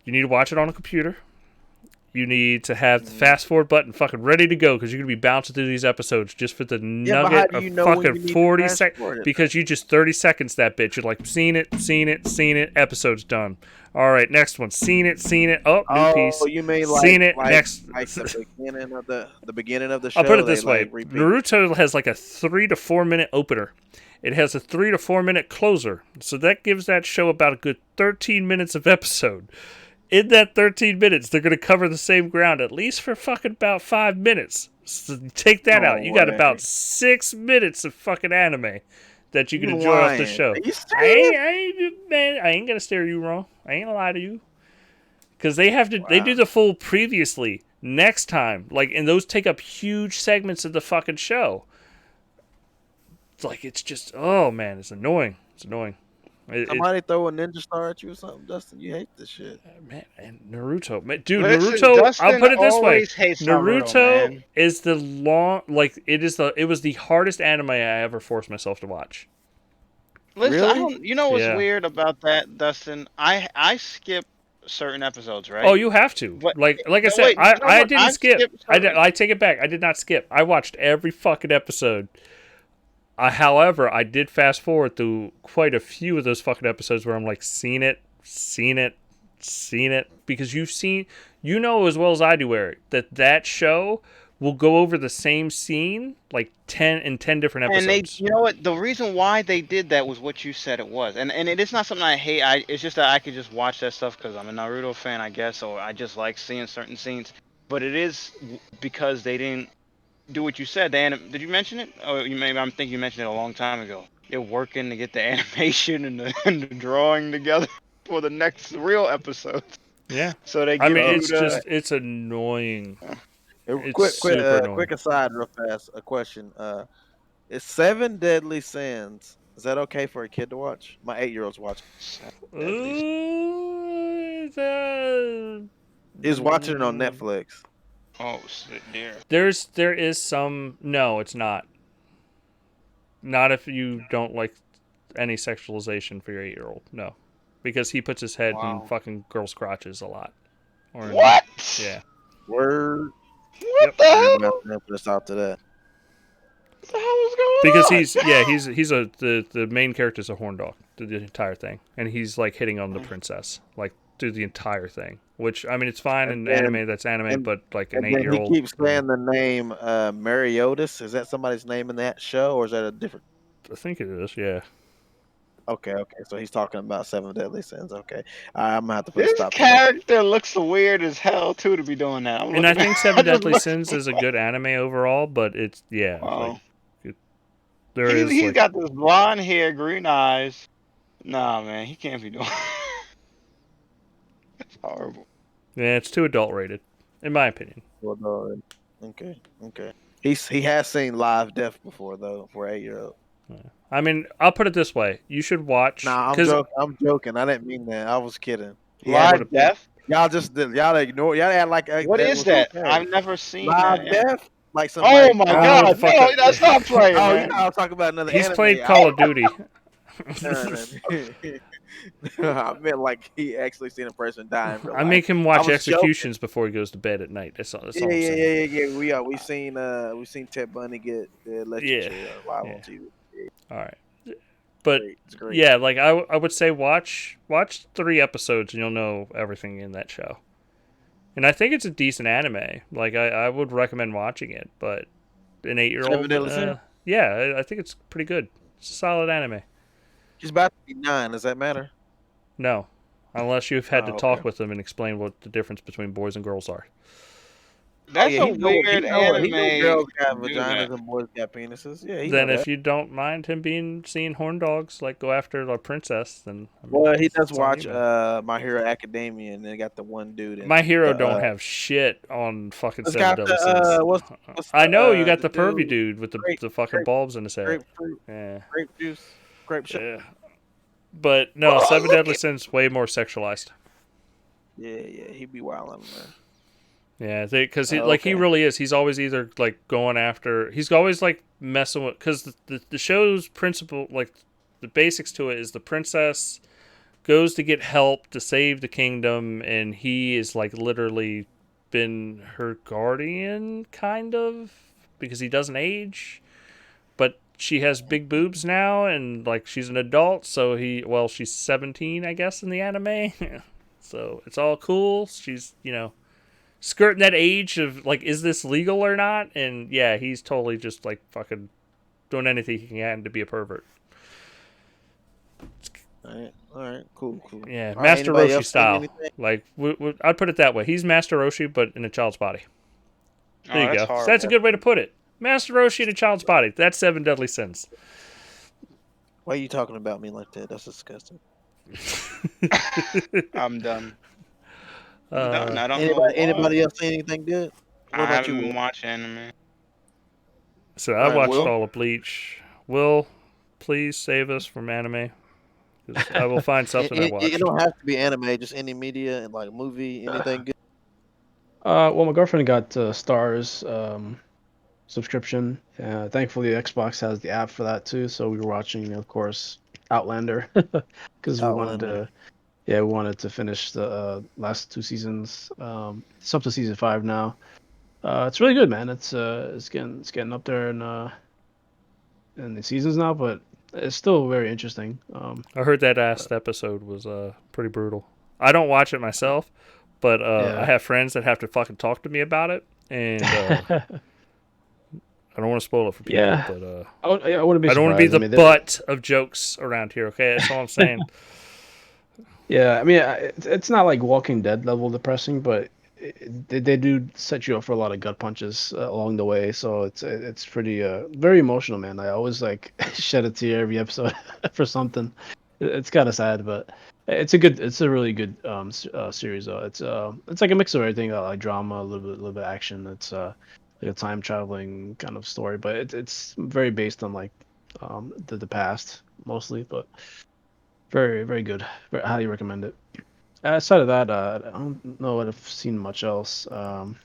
You need to watch it on a computer. You need to have the fast forward button fucking ready to go because you're going to be bouncing through these episodes just for the nugget of fucking 40 seconds. Because you just 30 seconds that bitch. You're like, seen it, episode's done. All right, next one. Seen it. Oh, new piece. Oh, you mean like, seen it, next. Like the beginning of the show? I'll put it this way. Naruto has like a 3 to 4 minute opener. It has a 3 to 4 minute closer. So that gives that show about a good 13 minutes of episode. In that 13 minutes, they're going to cover the same ground, at least for fucking about 5 minutes. So take that out. You got about 6 minutes of fucking anime that you can enjoy off the show. I ain't going to steer you wrong. I ain't going to lie to you. Because they have to, they do the full previously next time. Like, and those take up huge segments of the fucking show. It's like, it's just, oh man, it's annoying. It's annoying. Somebody throw a ninja star at you or something, Dustin. You hate this shit, man. And Naruto, man, dude. Naruto. Dustin, I'll put it this way: Naruto is the it was the hardest anime I ever forced myself to watch. Listen, really? You know what's weird about that, Dustin? I skip certain episodes, right? Oh, you have to. But, like I said, I didn't skip. I take it back. I did not skip. I watched every fucking episode. However, I did fast forward through quite a few of those fucking episodes where I'm like, seen it, because you know as well as I do, Eric, that show will go over the same scene like 10 different episodes. And you know what? The reason why they did that was what you said it was, and it is not something I hate. It's just that I could just watch that stuff because I'm a Naruto fan, I guess, or I just like seeing certain scenes. But it is because they didn't do what you said. Did you mention it? Oh, I think you mentioned it a long time ago. They're working to get the animation and the drawing together for the next real episodes. Yeah. So they. It's annoying. Quick aside, real fast. A question. Is 7 Deadly Sins? Is that okay for a kid to watch? My 8-year-old's watching. He's watching it on Netflix. Oh, shit, dear. There is some. No, it's not. Not if you don't like any sexualization for your 8-year-old. No, because he puts his head in fucking girls' crotches a lot. What? Yeah. Word. What the hell? Let's stop to that. What the hell is going on? Because the main character's a horn dog through the entire thing, and he's like hitting on the princess like through the entire thing. Which, I mean, it's fine in anime. That's anime, but like an 8-year-old. He keeps saying the name Mariotis. Is that somebody's name in that show, or is that a different? I think it is. Yeah. Okay. So he's talking about 7 Deadly Sins. Okay, I'm gonna have to put this a stop. This character looks weird as hell too to be doing that. And I think 7 Deadly Sins is a good anime overall, but it's He's got this blonde hair, green eyes. Nah, man, he can't be doing. That's horrible. Yeah, it's too adult rated, in my opinion. Okay. He has seen live death before though for 8-year-old. Yeah. I mean, I'll put it this way: you should watch. Nah, I'm joking. I didn't mean that. I was kidding. Live death? Y'all ignore. Y'all act like. What is that? Okay. I've never seen live that. death. Like somebody. Oh my god! No, that's not playing. Oh, you know, I'll talk about another. He's anime. played Call of Duty. I meant like he actually seen a person die. I make him watch executions before he goes to bed at night. That's all. I'm saying. Yeah. We seen Ted Bundy get electrocuted live on TV. All right, but great. Yeah, like I would say watch 3 episodes and you'll know everything in that show. And I think it's a decent anime. Like I would recommend watching it, but an 8-year-old, yeah, I think it's pretty good. It's a solid anime. He's about to be 9. Does that matter? No, unless you've had to talk Okay. with them and explain what the difference between boys and girls are. That's a He know weird girls anime got to do that. vaginas and boys got penises. Yeah, he know Then that. if you don't mind him seeing horn dogs like go after the princess, then I mean, Well, he does it's on watch you, man. My Hero Academia, and they got the one dude in My Hero the don't have shit on fucking it's Seven got Deadly Sins. what's I know you got the the pervy dude dude with grape the fucking grape bulbs in his head. grapefruit Yeah, grape juice grape shot. yeah. But no, Oh, Seven look Deadly at Sins way more sexualized. yeah, he be wilding, man. Yeah, because he Okay. really is. He's always either like going after. He's always like messing with because the show's principle, like the basics to it, is the princess goes to get help to save the kingdom, and he is like literally been her guardian, kind of, because he doesn't age, but she has big boobs now, and like she's an adult, so she's 17, I guess, in the anime. So it's all cool. She's skirting that age of like, is this legal or not? And yeah, he's totally just like fucking doing anything he can to be a pervert. All right, cool. Yeah, All right, Master anybody Roshi else seen style. anything? Like, I'd put it that way. He's Master Roshi, but in a child's body. Oh, There you that's go. horrible. So that's a good way to put it. Master Roshi in a child's body. That's Seven Deadly Sins. Why are you talking about me like that? That's disgusting. I'm done. I'm done. I don't know. Anybody else see anything good? What I about you, haven't Will? watched anime. So All I right, watched Will? all of Bleach. Will, please save us from anime. 'Cause I will find something I watched. It don't have to be anime, just any media and like movie, anything good. Well, my girlfriend got Stars subscription. Thankfully, Xbox has the app for that too. So we were watching, of course, Outlander because we Outlander. we wanted to finish the last two seasons. It's up to season 5 now. It's really good, man. It's getting up there in the seasons now, but it's still very interesting. I heard that last episode was pretty brutal. I don't watch it myself, but I have friends that have to fucking talk to me about it, and I don't want to spoil it for people. Yeah. But I wouldn't be I don't want to be surprised. the butt of jokes around here. Okay, that's all I'm saying. Yeah, I mean, it's not like Walking Dead level depressing, but they do set you up for a lot of gut punches along the way. So it's pretty very emotional, man. I always like shed a tear every episode for something. It's kind of sad, but it's a really good series though. It's like a mix of everything, like drama, a little bit action. It's like a time traveling kind of story, but it's very based on like the past mostly, but very very good. Highly recommend it. Outside of that, I don't know what I've seen much else. Can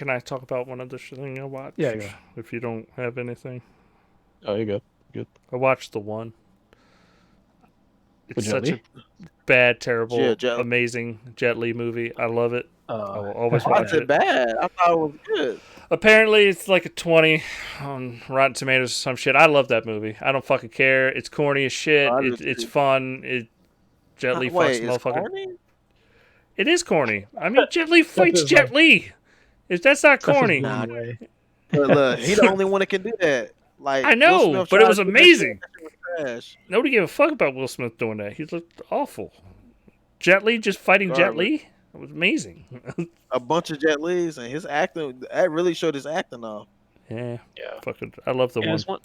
I talk about one other thing I watched? Yeah, yeah. If you don't have anything. Oh, you go. Good. I watched The One. It's With Jet such Li? a bad, terrible, Yeah, Jet Li. amazing Jet Li movie. I love it. I will always Why watch is it bad? I thought it was good. Apparently, it's like a 20 on Rotten Tomatoes or some shit. I love that movie. I don't fucking care. It's corny as shit. Oh, I do It's too. fun. Jet Li fucks Wait, the it's motherfucker. corny? It is corny. I mean, Jet Li fights Jet Li. That's not corny. Nah, but look, he the only one that can do that. Like I know, Will Smith but it tried was to do that shit, amazing. that shit was trash. Nobody gave a fuck about Will Smith doing that. He looked awful. Jet Li just fighting Jet Garbage. Li? It was amazing. A bunch of Jet Li's and his acting. That really showed his acting off. Yeah. Yeah. Fucking, I love The One.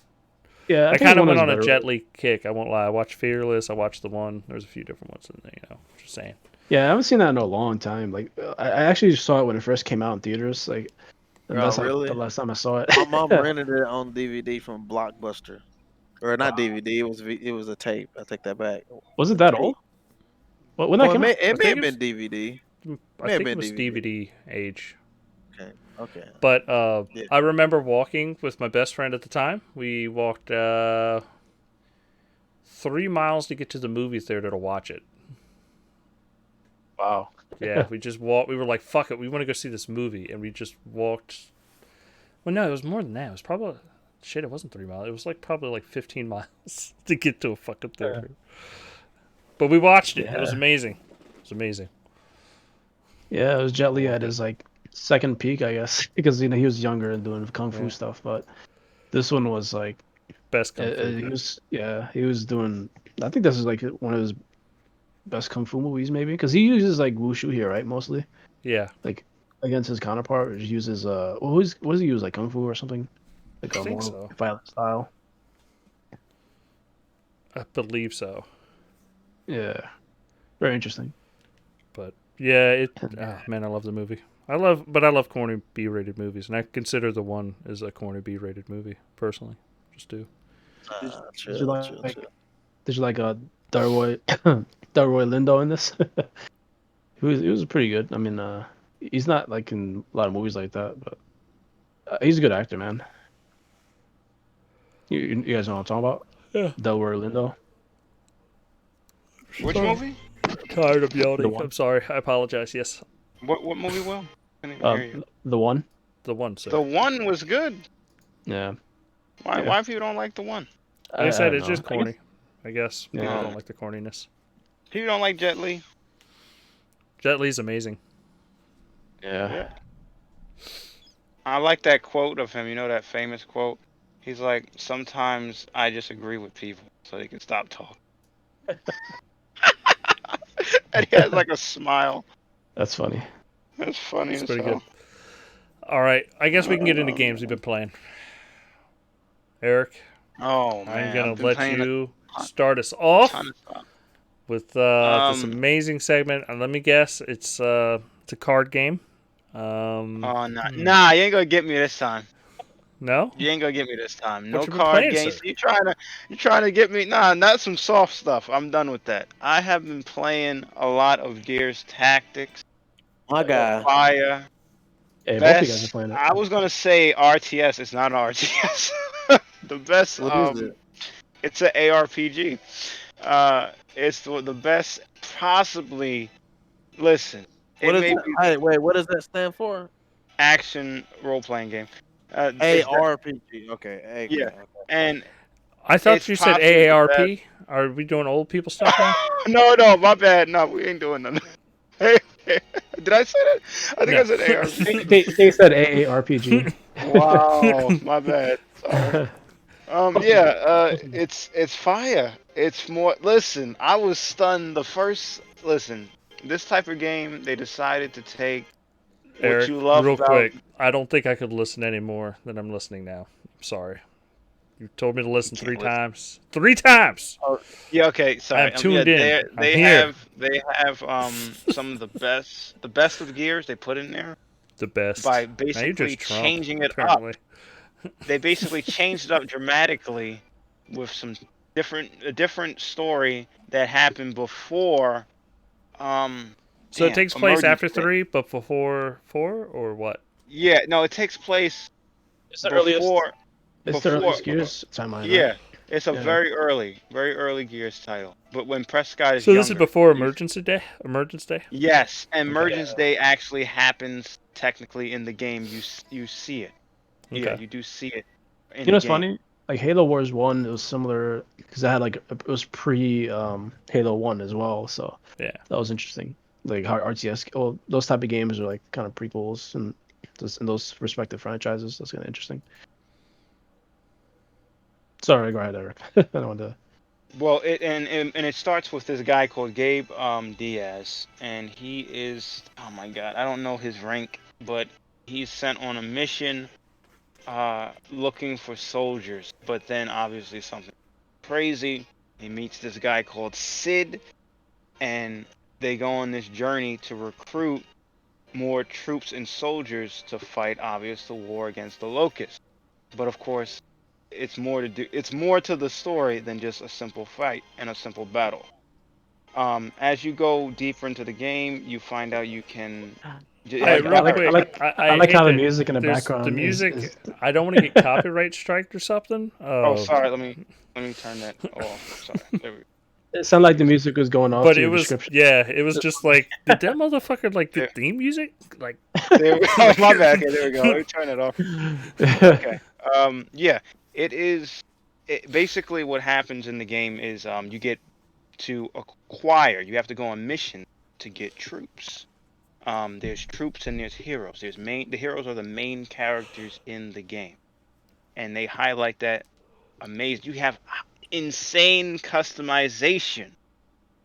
Yeah, I kind of went on a Jet Li kick. I won't lie. I watched Fearless. I watched The One. There's a few different ones in there, just saying. Yeah, I haven't seen that in a long time. Like, I actually saw it when it first came out in theaters. Like, and that's like really? the last time I saw it. My mom rented it on DVD from Blockbuster, or not DVD. It was a tape. I take that back. Was it that old? When that Well, came out? it may think have it been DVD. I think it was DVD age. Okay. But Yeah. I remember walking with my best friend at the time. We walked 3 miles to get to the movie theater to watch it. Wow. Yeah, we just walked. We were like, fuck it. We want to go see this movie. And we just walked. Well, no, it was more than that. It was probably. Shit, it wasn't 3 miles. It was like probably like 15 miles to get to a fucking theater. But we watched it. Yeah. It was amazing. It was amazing. Yeah, it was Jet Li at his like second peak, I guess, because he was younger and doing kung fu Yeah. stuff. But this one was like Best kung fu. he was doing. I think this is like one of his best kung fu movies, maybe, because he uses like wushu here, right? Mostly, Yeah, like against his counterpart, which uses what does he use, like kung fu or something, like I a think more so. violent style. I believe so. Yeah, very interesting. But yeah, man, I love the movie. I love corny B-rated movies, and I consider the one as a corny B-rated movie personally. Just do. Did you like Chill. did you like Darroy Darroy Lindo in this? He was pretty good. I mean, he's not like in a lot of movies like that, but he's a good actor, man. You guys know what I'm talking about? Yeah. Delroy Lindo, Which movie? Tired of the yelling. one. I'm sorry. I apologize. Yes, What movie, Will? I didn't even hear you. The one. the one, sir. The one was good. Yeah. Why? Yeah. Why people don't like the one? Like I said, don't it's know. just corny. I guess people Yeah. don't like the corniness. People don't like Jet Li. Jet Li's amazing. Yeah. I like that quote of him. You know that famous quote? He's like, sometimes I just agree with people so they can stop talking. And he has like a smile. That's funny. That's funny It's as pretty hell. good. All right, I guess we can get into games we've been playing. Eric, Oh man, I'm gonna I've been let playing you a start us off ton of stuff. with this Um, amazing segment. And let me guess, it's a card game. oh nah, you ain't gonna get me this time. No? You ain't gonna get me this time. What No you been card playing, games. sir? You trying to get me? Nah, not some soft stuff. I'm done with that. I have been playing a lot of Gears Tactics, My guy. Fire. Hey, both of you guys are Best. playing it. I was gonna say RTS. It's not RTS. The best. What is it? It's an ARPG. It's the best possibly. Listen, What it is may that? be Hey, wait, what does that stand for? action role playing game. It's ARPG. Okay. yeah, Okay. and I thought it's you said possibly the best. AARP. Are we doing old people stuff now? No, my bad. No, we ain't doing nothing. Did I say that? I think No. I said ARPG. They said AARPG. Wow, my bad. Sorry. It's fire. It's more. Listen, I was stunned. Listen, this type of game, they decided to take what Eric, you love real about. quick, I don't think I could listen any more than I'm listening now. I'm sorry. You told me to listen You can't 3 times. 3 times! Yeah, okay, sorry. I'm tuned in. I'm They here. have some of the best of Gears they put in there The best. by Now you're basically just Trump, changing it up. apparently. They basically changed it up dramatically with some a different story that happened before So it takes place Emergence after Day. 3, but before 4, or what? Yeah, no, it takes place It's the earliest. before It's the before earliest Gears timeline, yeah. right? It's a Yeah. very early Gears title. But when Prescott is So this is younger, before Emergency Day? Emergence Day? yes, Okay. Emergence Day actually happens technically in the game. You see it. Yeah, Okay. you do see it in You know the what's game. funny? Like Halo Wars 1, it was similar because I had it was pre Halo 1 as well, so Yeah. that was interesting. Like how RTS, well, those type of games are like kind of prequels and in those respective franchises. That's kind of interesting. Sorry, go ahead, Eric. I don't want to. Well, it starts with this guy called Gabe Diaz, and he is, oh my God, I don't know his rank, but he's sent on a mission looking for soldiers. But then obviously something crazy. He meets this guy called Sid, and they go on this journey to recruit more troops and soldiers to fight, the war against the Locusts. But of course, it's more to the story than just a simple fight and a simple battle. As you go deeper into the game, you find out you can. Hey, I real like I quick, like I I like hate how the that music in the there's the background music. is I don't want to get copyright striked or something. Oh, sorry. Let me turn that off. Sorry. There we go. it sounded like the music was going off But to it your was, description. yeah, it was just like, did that motherfucker like Yeah. get theme music? Like, There we go. My bad. Okay, there we go. Let me turn it off. Okay. Yeah. It is. Basically, what happens in the game is you get to acquire. You have to go on mission to get troops. There's troops and there's heroes. The heroes are the main characters in the game, and they highlight that amazing. You have insane customization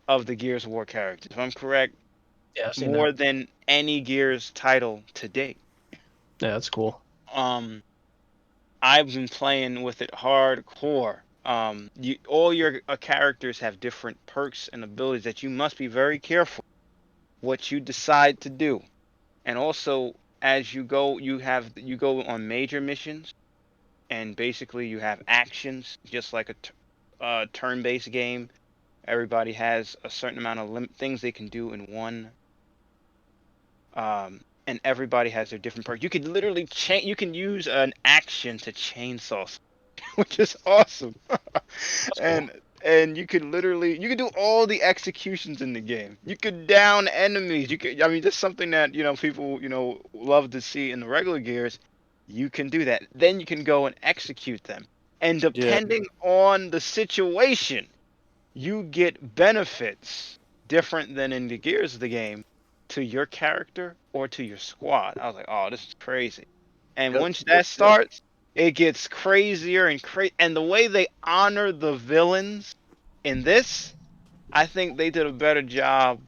of the Gears of War characters. If I'm correct, Yeah, I've seen more that. than any Gears title to date. Yeah, that's cool. I've been playing with it hardcore. All your characters have different perks and abilities that you must be very careful what you decide to do. And also, as you go, you go on major missions, and basically you have actions, just like a turn-based game. Everybody has a certain amount of things they can do in one. And everybody has their different perks. You could literally change. You can use an action to chainsaw, which is awesome. That's cool. and you could do all the executions in the game. You could down enemies. I mean, just something that people love to see in the regular Gears. You can do that. Then you can go and execute them. And Yeah. depending on the situation, you get benefits different than in the Gears of the game to your character or to your squad. I was like, oh, this is crazy. And Yep. once that starts, it gets crazier and and the way they honor the villains in this, I think they did a better job.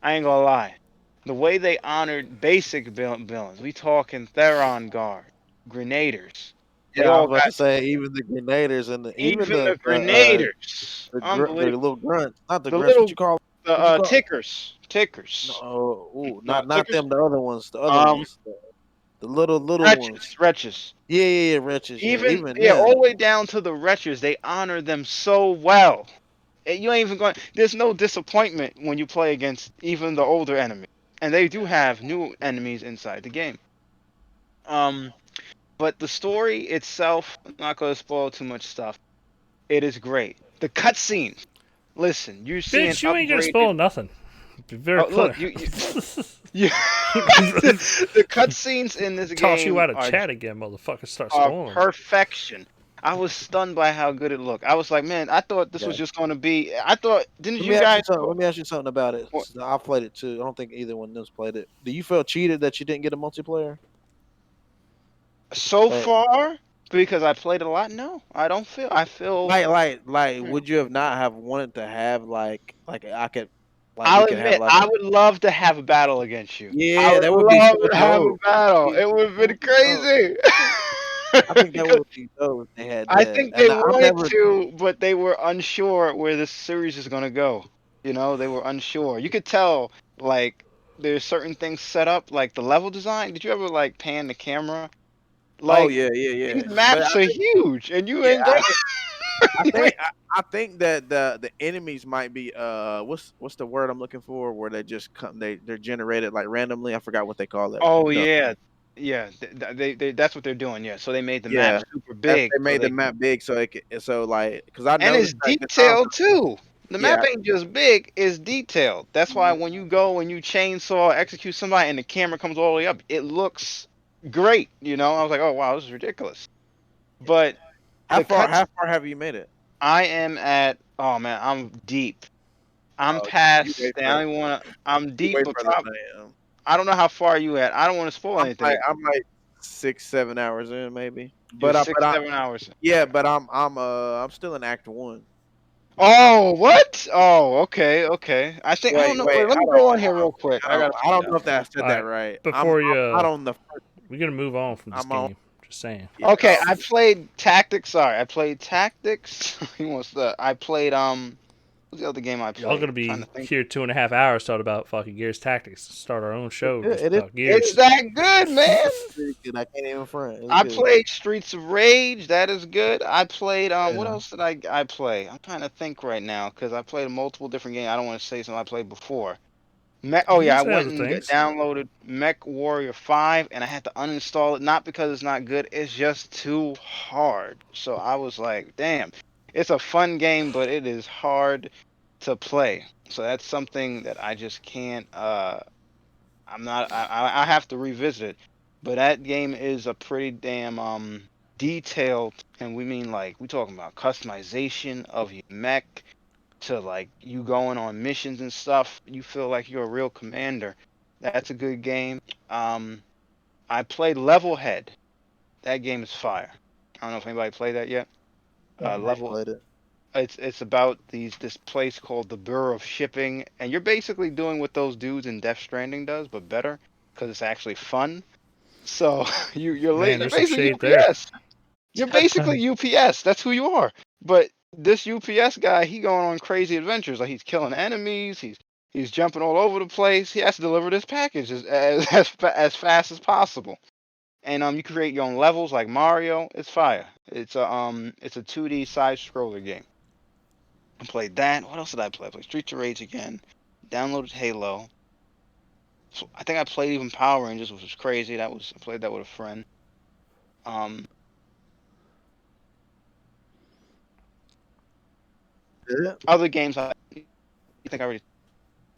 I ain't gonna lie. The way they honored basic villains, we talking Theron Guard, Grenadiers. They Yeah, I was all about got to say even the grenadiers and even even the Grenadiers. the Unbelievable. little grunts, not the The grunts. What little you call? the What you call? No, tickers. No, not tickers. them. The other ones. The other Um, ones. The little ones. wretches. Yeah, wretches. Yeah, Even even yeah, them. all the way down to the wretches. They honor them so well. And you ain't even going. There's no disappointment when you play against even the older enemy, and they do have new enemies inside the game. Um, but the story itself, I'm not gonna spoil too much stuff. It is great. The cutscenes. Listen, you're seeing Bitch, you ain't gonna upgraded. spoil nothing. Be very Oh, clear. look, yeah. The cutscenes in this Toss you game out of chat again, mother. Start are spoiling. perfection. I was stunned by how good it looked. I was like, man, I thought this Yeah. was just going to be. I thought, didn't Let you me ask you guys? something. Let me ask you something about it. What? I played it too. I don't think either one of them played it. Do you feel cheated that you didn't get a multiplayer? So Like, far, because I played a lot. No, I don't feel. I feel. would you have not have wanted to have like I could, like we I'll could have admit, like I would love to have a battle against you. I yeah, would that would be love so to have a dope. battle. It would have That been would be dope. crazy. I think that Because would be dope if they had I that. think they And I've wanted never. to, but they were unsure where this series is gonna go. They were unsure. You could tell, like, there's certain things set up, like the level design. Did you ever like pan the camera? Oh Like, yeah, yeah, these yeah. But maps are huge, and you yeah, ain't going. I You think ain't, I think that the enemies might be what's the word I'm looking for where they just come they're generated like randomly. I forgot what they call it. oh yeah, yeah. They that's what they're doing. Yeah, so they made the map Yeah, super big, they so made the map big so like because I and it's noticed like the times. detailed too. The Yeah, map ain't just big; it's detailed. That's why when you go and you chainsaw execute somebody, and the camera comes all the way up, it looks great. I was like, oh wow, this is ridiculous. But the cuts, how far have you made it? I am at. Oh man, I'm deep. I'm Oh, you way past. I further. don't want to. I'm You deep, way but further than I am. I don't know how far you at. I don't want to spoil anything. I'm like 6 7 hours in maybe. You're But six, I 7 hours. yeah, but I'm still in Act One. Oh, what? Oh, okay, okay. I don't know. Wait, Wait, let me hold on, go on here real quick. I gotta I find don't out. know if I said All that right. right. Before I'm not you, on the first. we're gonna move on from this I'm on. game. Just saying. Yeah, Okay, I played Tactics. Sorry, I played Tactics. He wants the. I played What's the other game I Y'all played? gonna I'm trying be to think. here 2.5 hours talking about fucking Gears Tactics. Start our own show just it is about It's Gears. that good, man. pretty good. I can't even front. It's I good. played Streets of Rage. That is good. I played What Yeah. else did I play? I'm trying to think right now because I played multiple different games. I don't want to say something I played before. Oh You yeah, can I say went other and things. downloaded Mech Warrior 5 and I had to uninstall it not because it's not good, it's just too hard. So I was like, damn. It's a fun game, but it is hard to play. So that's something that I just can't I'm not I have to revisit it. But that game is a pretty damn detailed, and we mean like we talking about customization of your mech to like you going on missions and stuff. You feel like you're a real commander. That's a good game. Um, I played Levelhead. That game is fire. I don't know if anybody played that yet. I Level played it. it's about this place called the Bureau of Shipping, and you're basically doing what those dudes in Death Stranding does, but better because it's actually fun. So you're Man, you're there's some basically shade there. UPS. You're basically UPS. That's who you are. But this UPS guy, he going on crazy adventures. Like he's killing enemies. He's jumping all over the place. He has to deliver this package as fast as possible. And you create your own levels like Mario. It's fire. It's a 2D side scroller game. I played that. What else did I play? I played Streets of Rage again. Downloaded Halo. So I think I played even Power Rangers, which was crazy. I played that with a friend. Um, Yeah. Other games I think I already.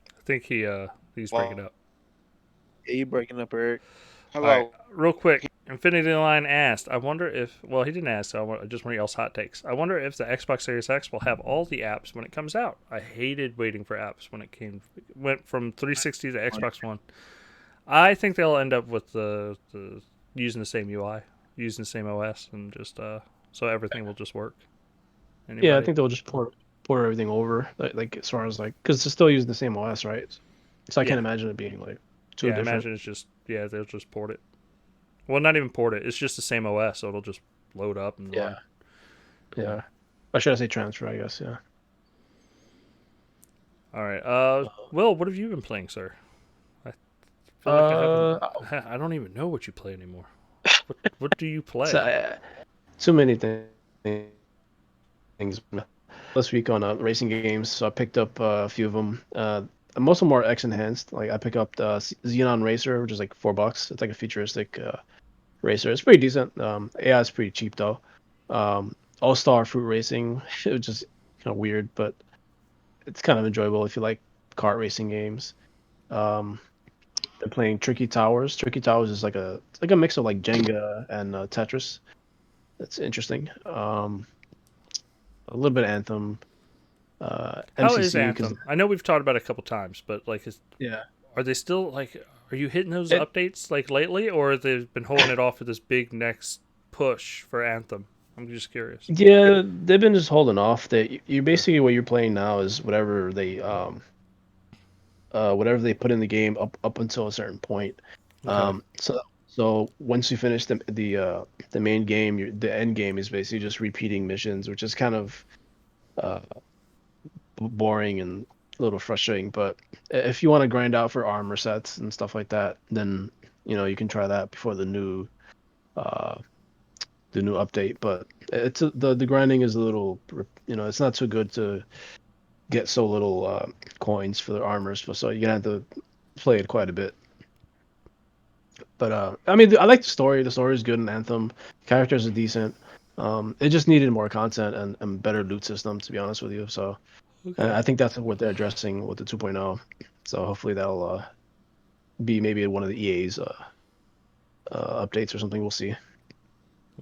I think he's breaking up. Yeah, you breaking up, Eric. Hello. All right, real quick. Infinity Line asked, I wonder if, well, he didn't ask, so I just want y'all's hot takes. I wonder if the Xbox Series X will have all the apps when it comes out. I hated waiting for apps when it went from 360 to Xbox One. I think they'll end up with the using the same UI, using the same OS, and just so everything will just work. Anybody? Yeah, I think they'll just port everything over, like as far as like, because it's still using the same OS, right? So I can't imagine it being like too different. I imagine it's just they'll just port it. Well, not even port it. It's just the same OS, so it'll just load up and run. Yeah. Or should I say transfer? I guess. Yeah. All right. Will, what have you been playing, sir? I feel like I don't even know what you play anymore. What do you play? So, too many things. This week on racing games, so I picked up a few of them. Most of them are X enhanced. Like I pick up the Xenon Racer, which is like $4. It's like a futuristic racer. It's pretty decent. AI is pretty cheap though. All Star Fruit Racing, which is kind of weird, but it's kind of enjoyable if you like kart racing games. They're playing Tricky Towers. Tricky Towers is like a mix of like Jenga and Tetris. That's interesting. A little bit of Anthem. How MCC, is Anthem? I know we've talked about it a couple times, but like, are they still like? Are you hitting those updates like lately, or they've been holding it off for this big next push for Anthem? I'm just curious. Yeah, they've been just holding off. You basically what you're playing now is whatever they put in the game up until a certain point. Okay. So once you finish the main game, the end game is basically just repeating missions, which is kind of boring and a little frustrating. But if you want to grind out for armor sets and stuff like that, then you can try that before the new update. But it's the grinding is a little, it's not too good to get so little coins for the armors, so you're gonna have to play it quite a bit. But I mean, I like the story. The story is good in Anthem. Characters are decent. It just needed more content and better loot system, to be honest with you. So I think that's what they're addressing with the 2.0. So hopefully that'll be maybe one of the EA's updates or something. We'll see.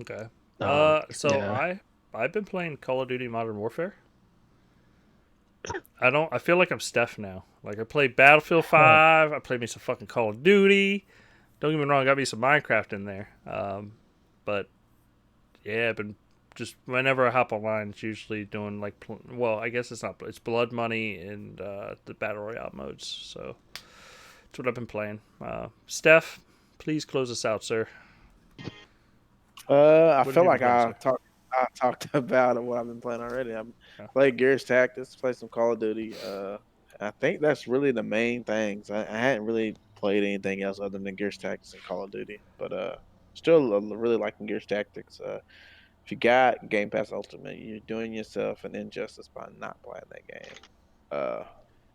Okay. I've been playing Call of Duty Modern Warfare. I feel like I'm Steph now. Like I played Battlefield 5. I played me some fucking Call of Duty. Don't get me wrong, got me some Minecraft in there. But yeah, I've been just whenever I hop online, it's usually doing like, well, I guess it's Blood Money and the Battle Royale modes. So that's what I've been playing. Steph, please close us out, sir. I feel like I talked about what I've been playing already. I played Gears Tactics, played some Call of Duty. I think that's really the main things. I hadn't really played anything else other than Gears Tactics and Call of Duty, but still really liking Gears Tactics. If you got Game Pass Ultimate, you're doing yourself an injustice by not playing that game.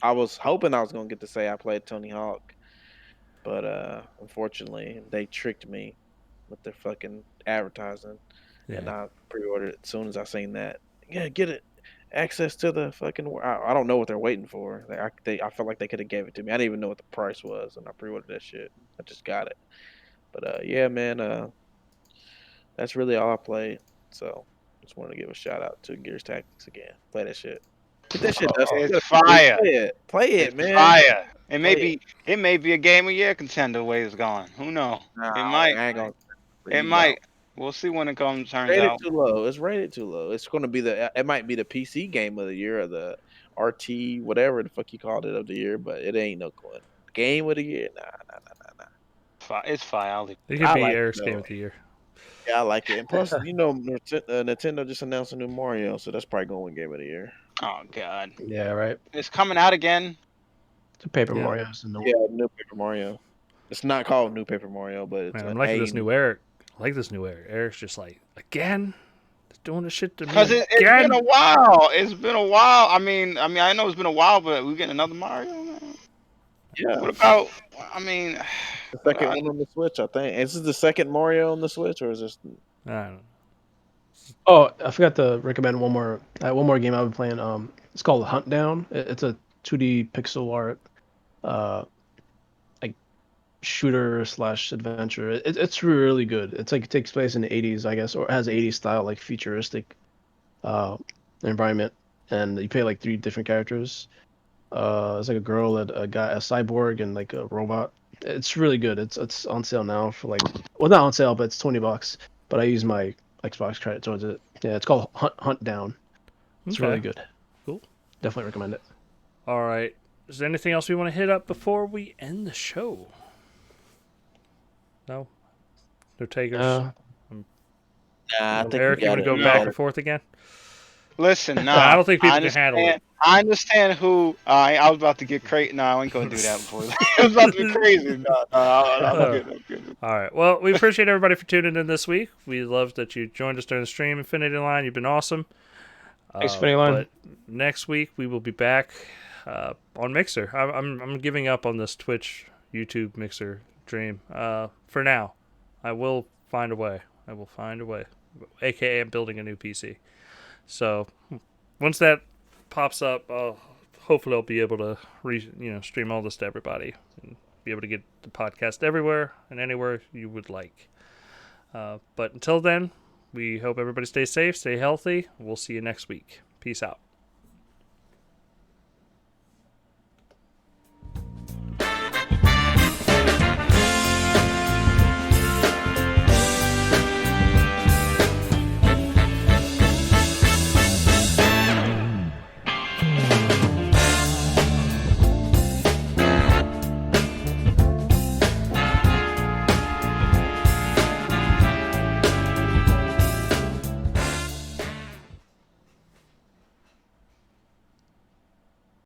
I was hoping I was gonna get to say I played Tony Hawk, but unfortunately they tricked me with their fucking advertising, and I pre-ordered it as soon as I seen that. Yeah, get it. Access to the fucking. I don't know what they're waiting for. I felt like they could have gave it to me. I didn't even know what the price was, and I pre-ordered that shit. I just got it. But yeah, man. That's really all I played. So just wanted to give a shout out to Gears Tactics again. Play that shit. Get that shit. It's fire. Play it, man. Fire. It may be a game of year contender the way it's going. Who knows? Nah, It might. I ain't gonna. It might. We'll see when it turns Rated out. too low. It's rated too low. It's going to be it might be the PC game of the year or the RT whatever the fuck you called it of the year, but it ain't no game of the year. Nah. It's fine. It could I be like Eric's it, game though. of the year. Yeah, I like it. And plus, Nintendo just announced a new Mario, so that's probably going to win game of the year. Oh God. Yeah, right. It's coming out again. The Paper Yeah. Mario is the new Yeah, New Paper Mario. It's not called New Paper Mario, but it's Man, I'm liking this new Eric. I like this new Eric. Eric's just like, again? They're doing this shit to me Because it's again? been a while. It's been a while. I mean, I know it's been a while, but we're getting another Mario. Man. Yeah. What about? I mean, The second one on the Switch, I think. Is this the second Mario on the Switch, or is this? I don't know. Oh, I forgot to recommend one more game I've been playing. It's called Hunt Down. It's a 2D pixel art, like shooter / adventure. It's really good. It's like it takes place in the 80s, I guess, or it has 80s style, like futuristic, environment, and you play like 3 different characters. It's like a girl, a guy, a cyborg, and like a robot. It's really good. It's on sale now for like, well, not on sale, but it's $20. But I use my Xbox credit towards it. Yeah, it's called Hunt Down. It's really good. Cool. Definitely recommend it. All right. Is there anything else we want to hit up before we end the show? No? No takers? Nah, I think Eric, you want to go back and forth again? listen, nah. I don't think people can handle it. I understand who. I was about to get crazy. No, I ain't gonna do that before. It was about to be crazy. No, I'm good. All right. Well, we appreciate everybody for tuning in this week. We love that you joined us during the stream. Infinity Line, you've been awesome. Thanks, Infinity Line. But next week we will be back on Mixer. I'm giving up on this Twitch, YouTube, Mixer dream for now. I will find a way. AKA, I'm building a new PC. So once that pops up, hopefully I'll be able to stream all this to everybody and be able to get the podcast everywhere and anywhere you would like. But until then, we hope everybody stays safe, stay healthy. We'll see you next week. Peace out.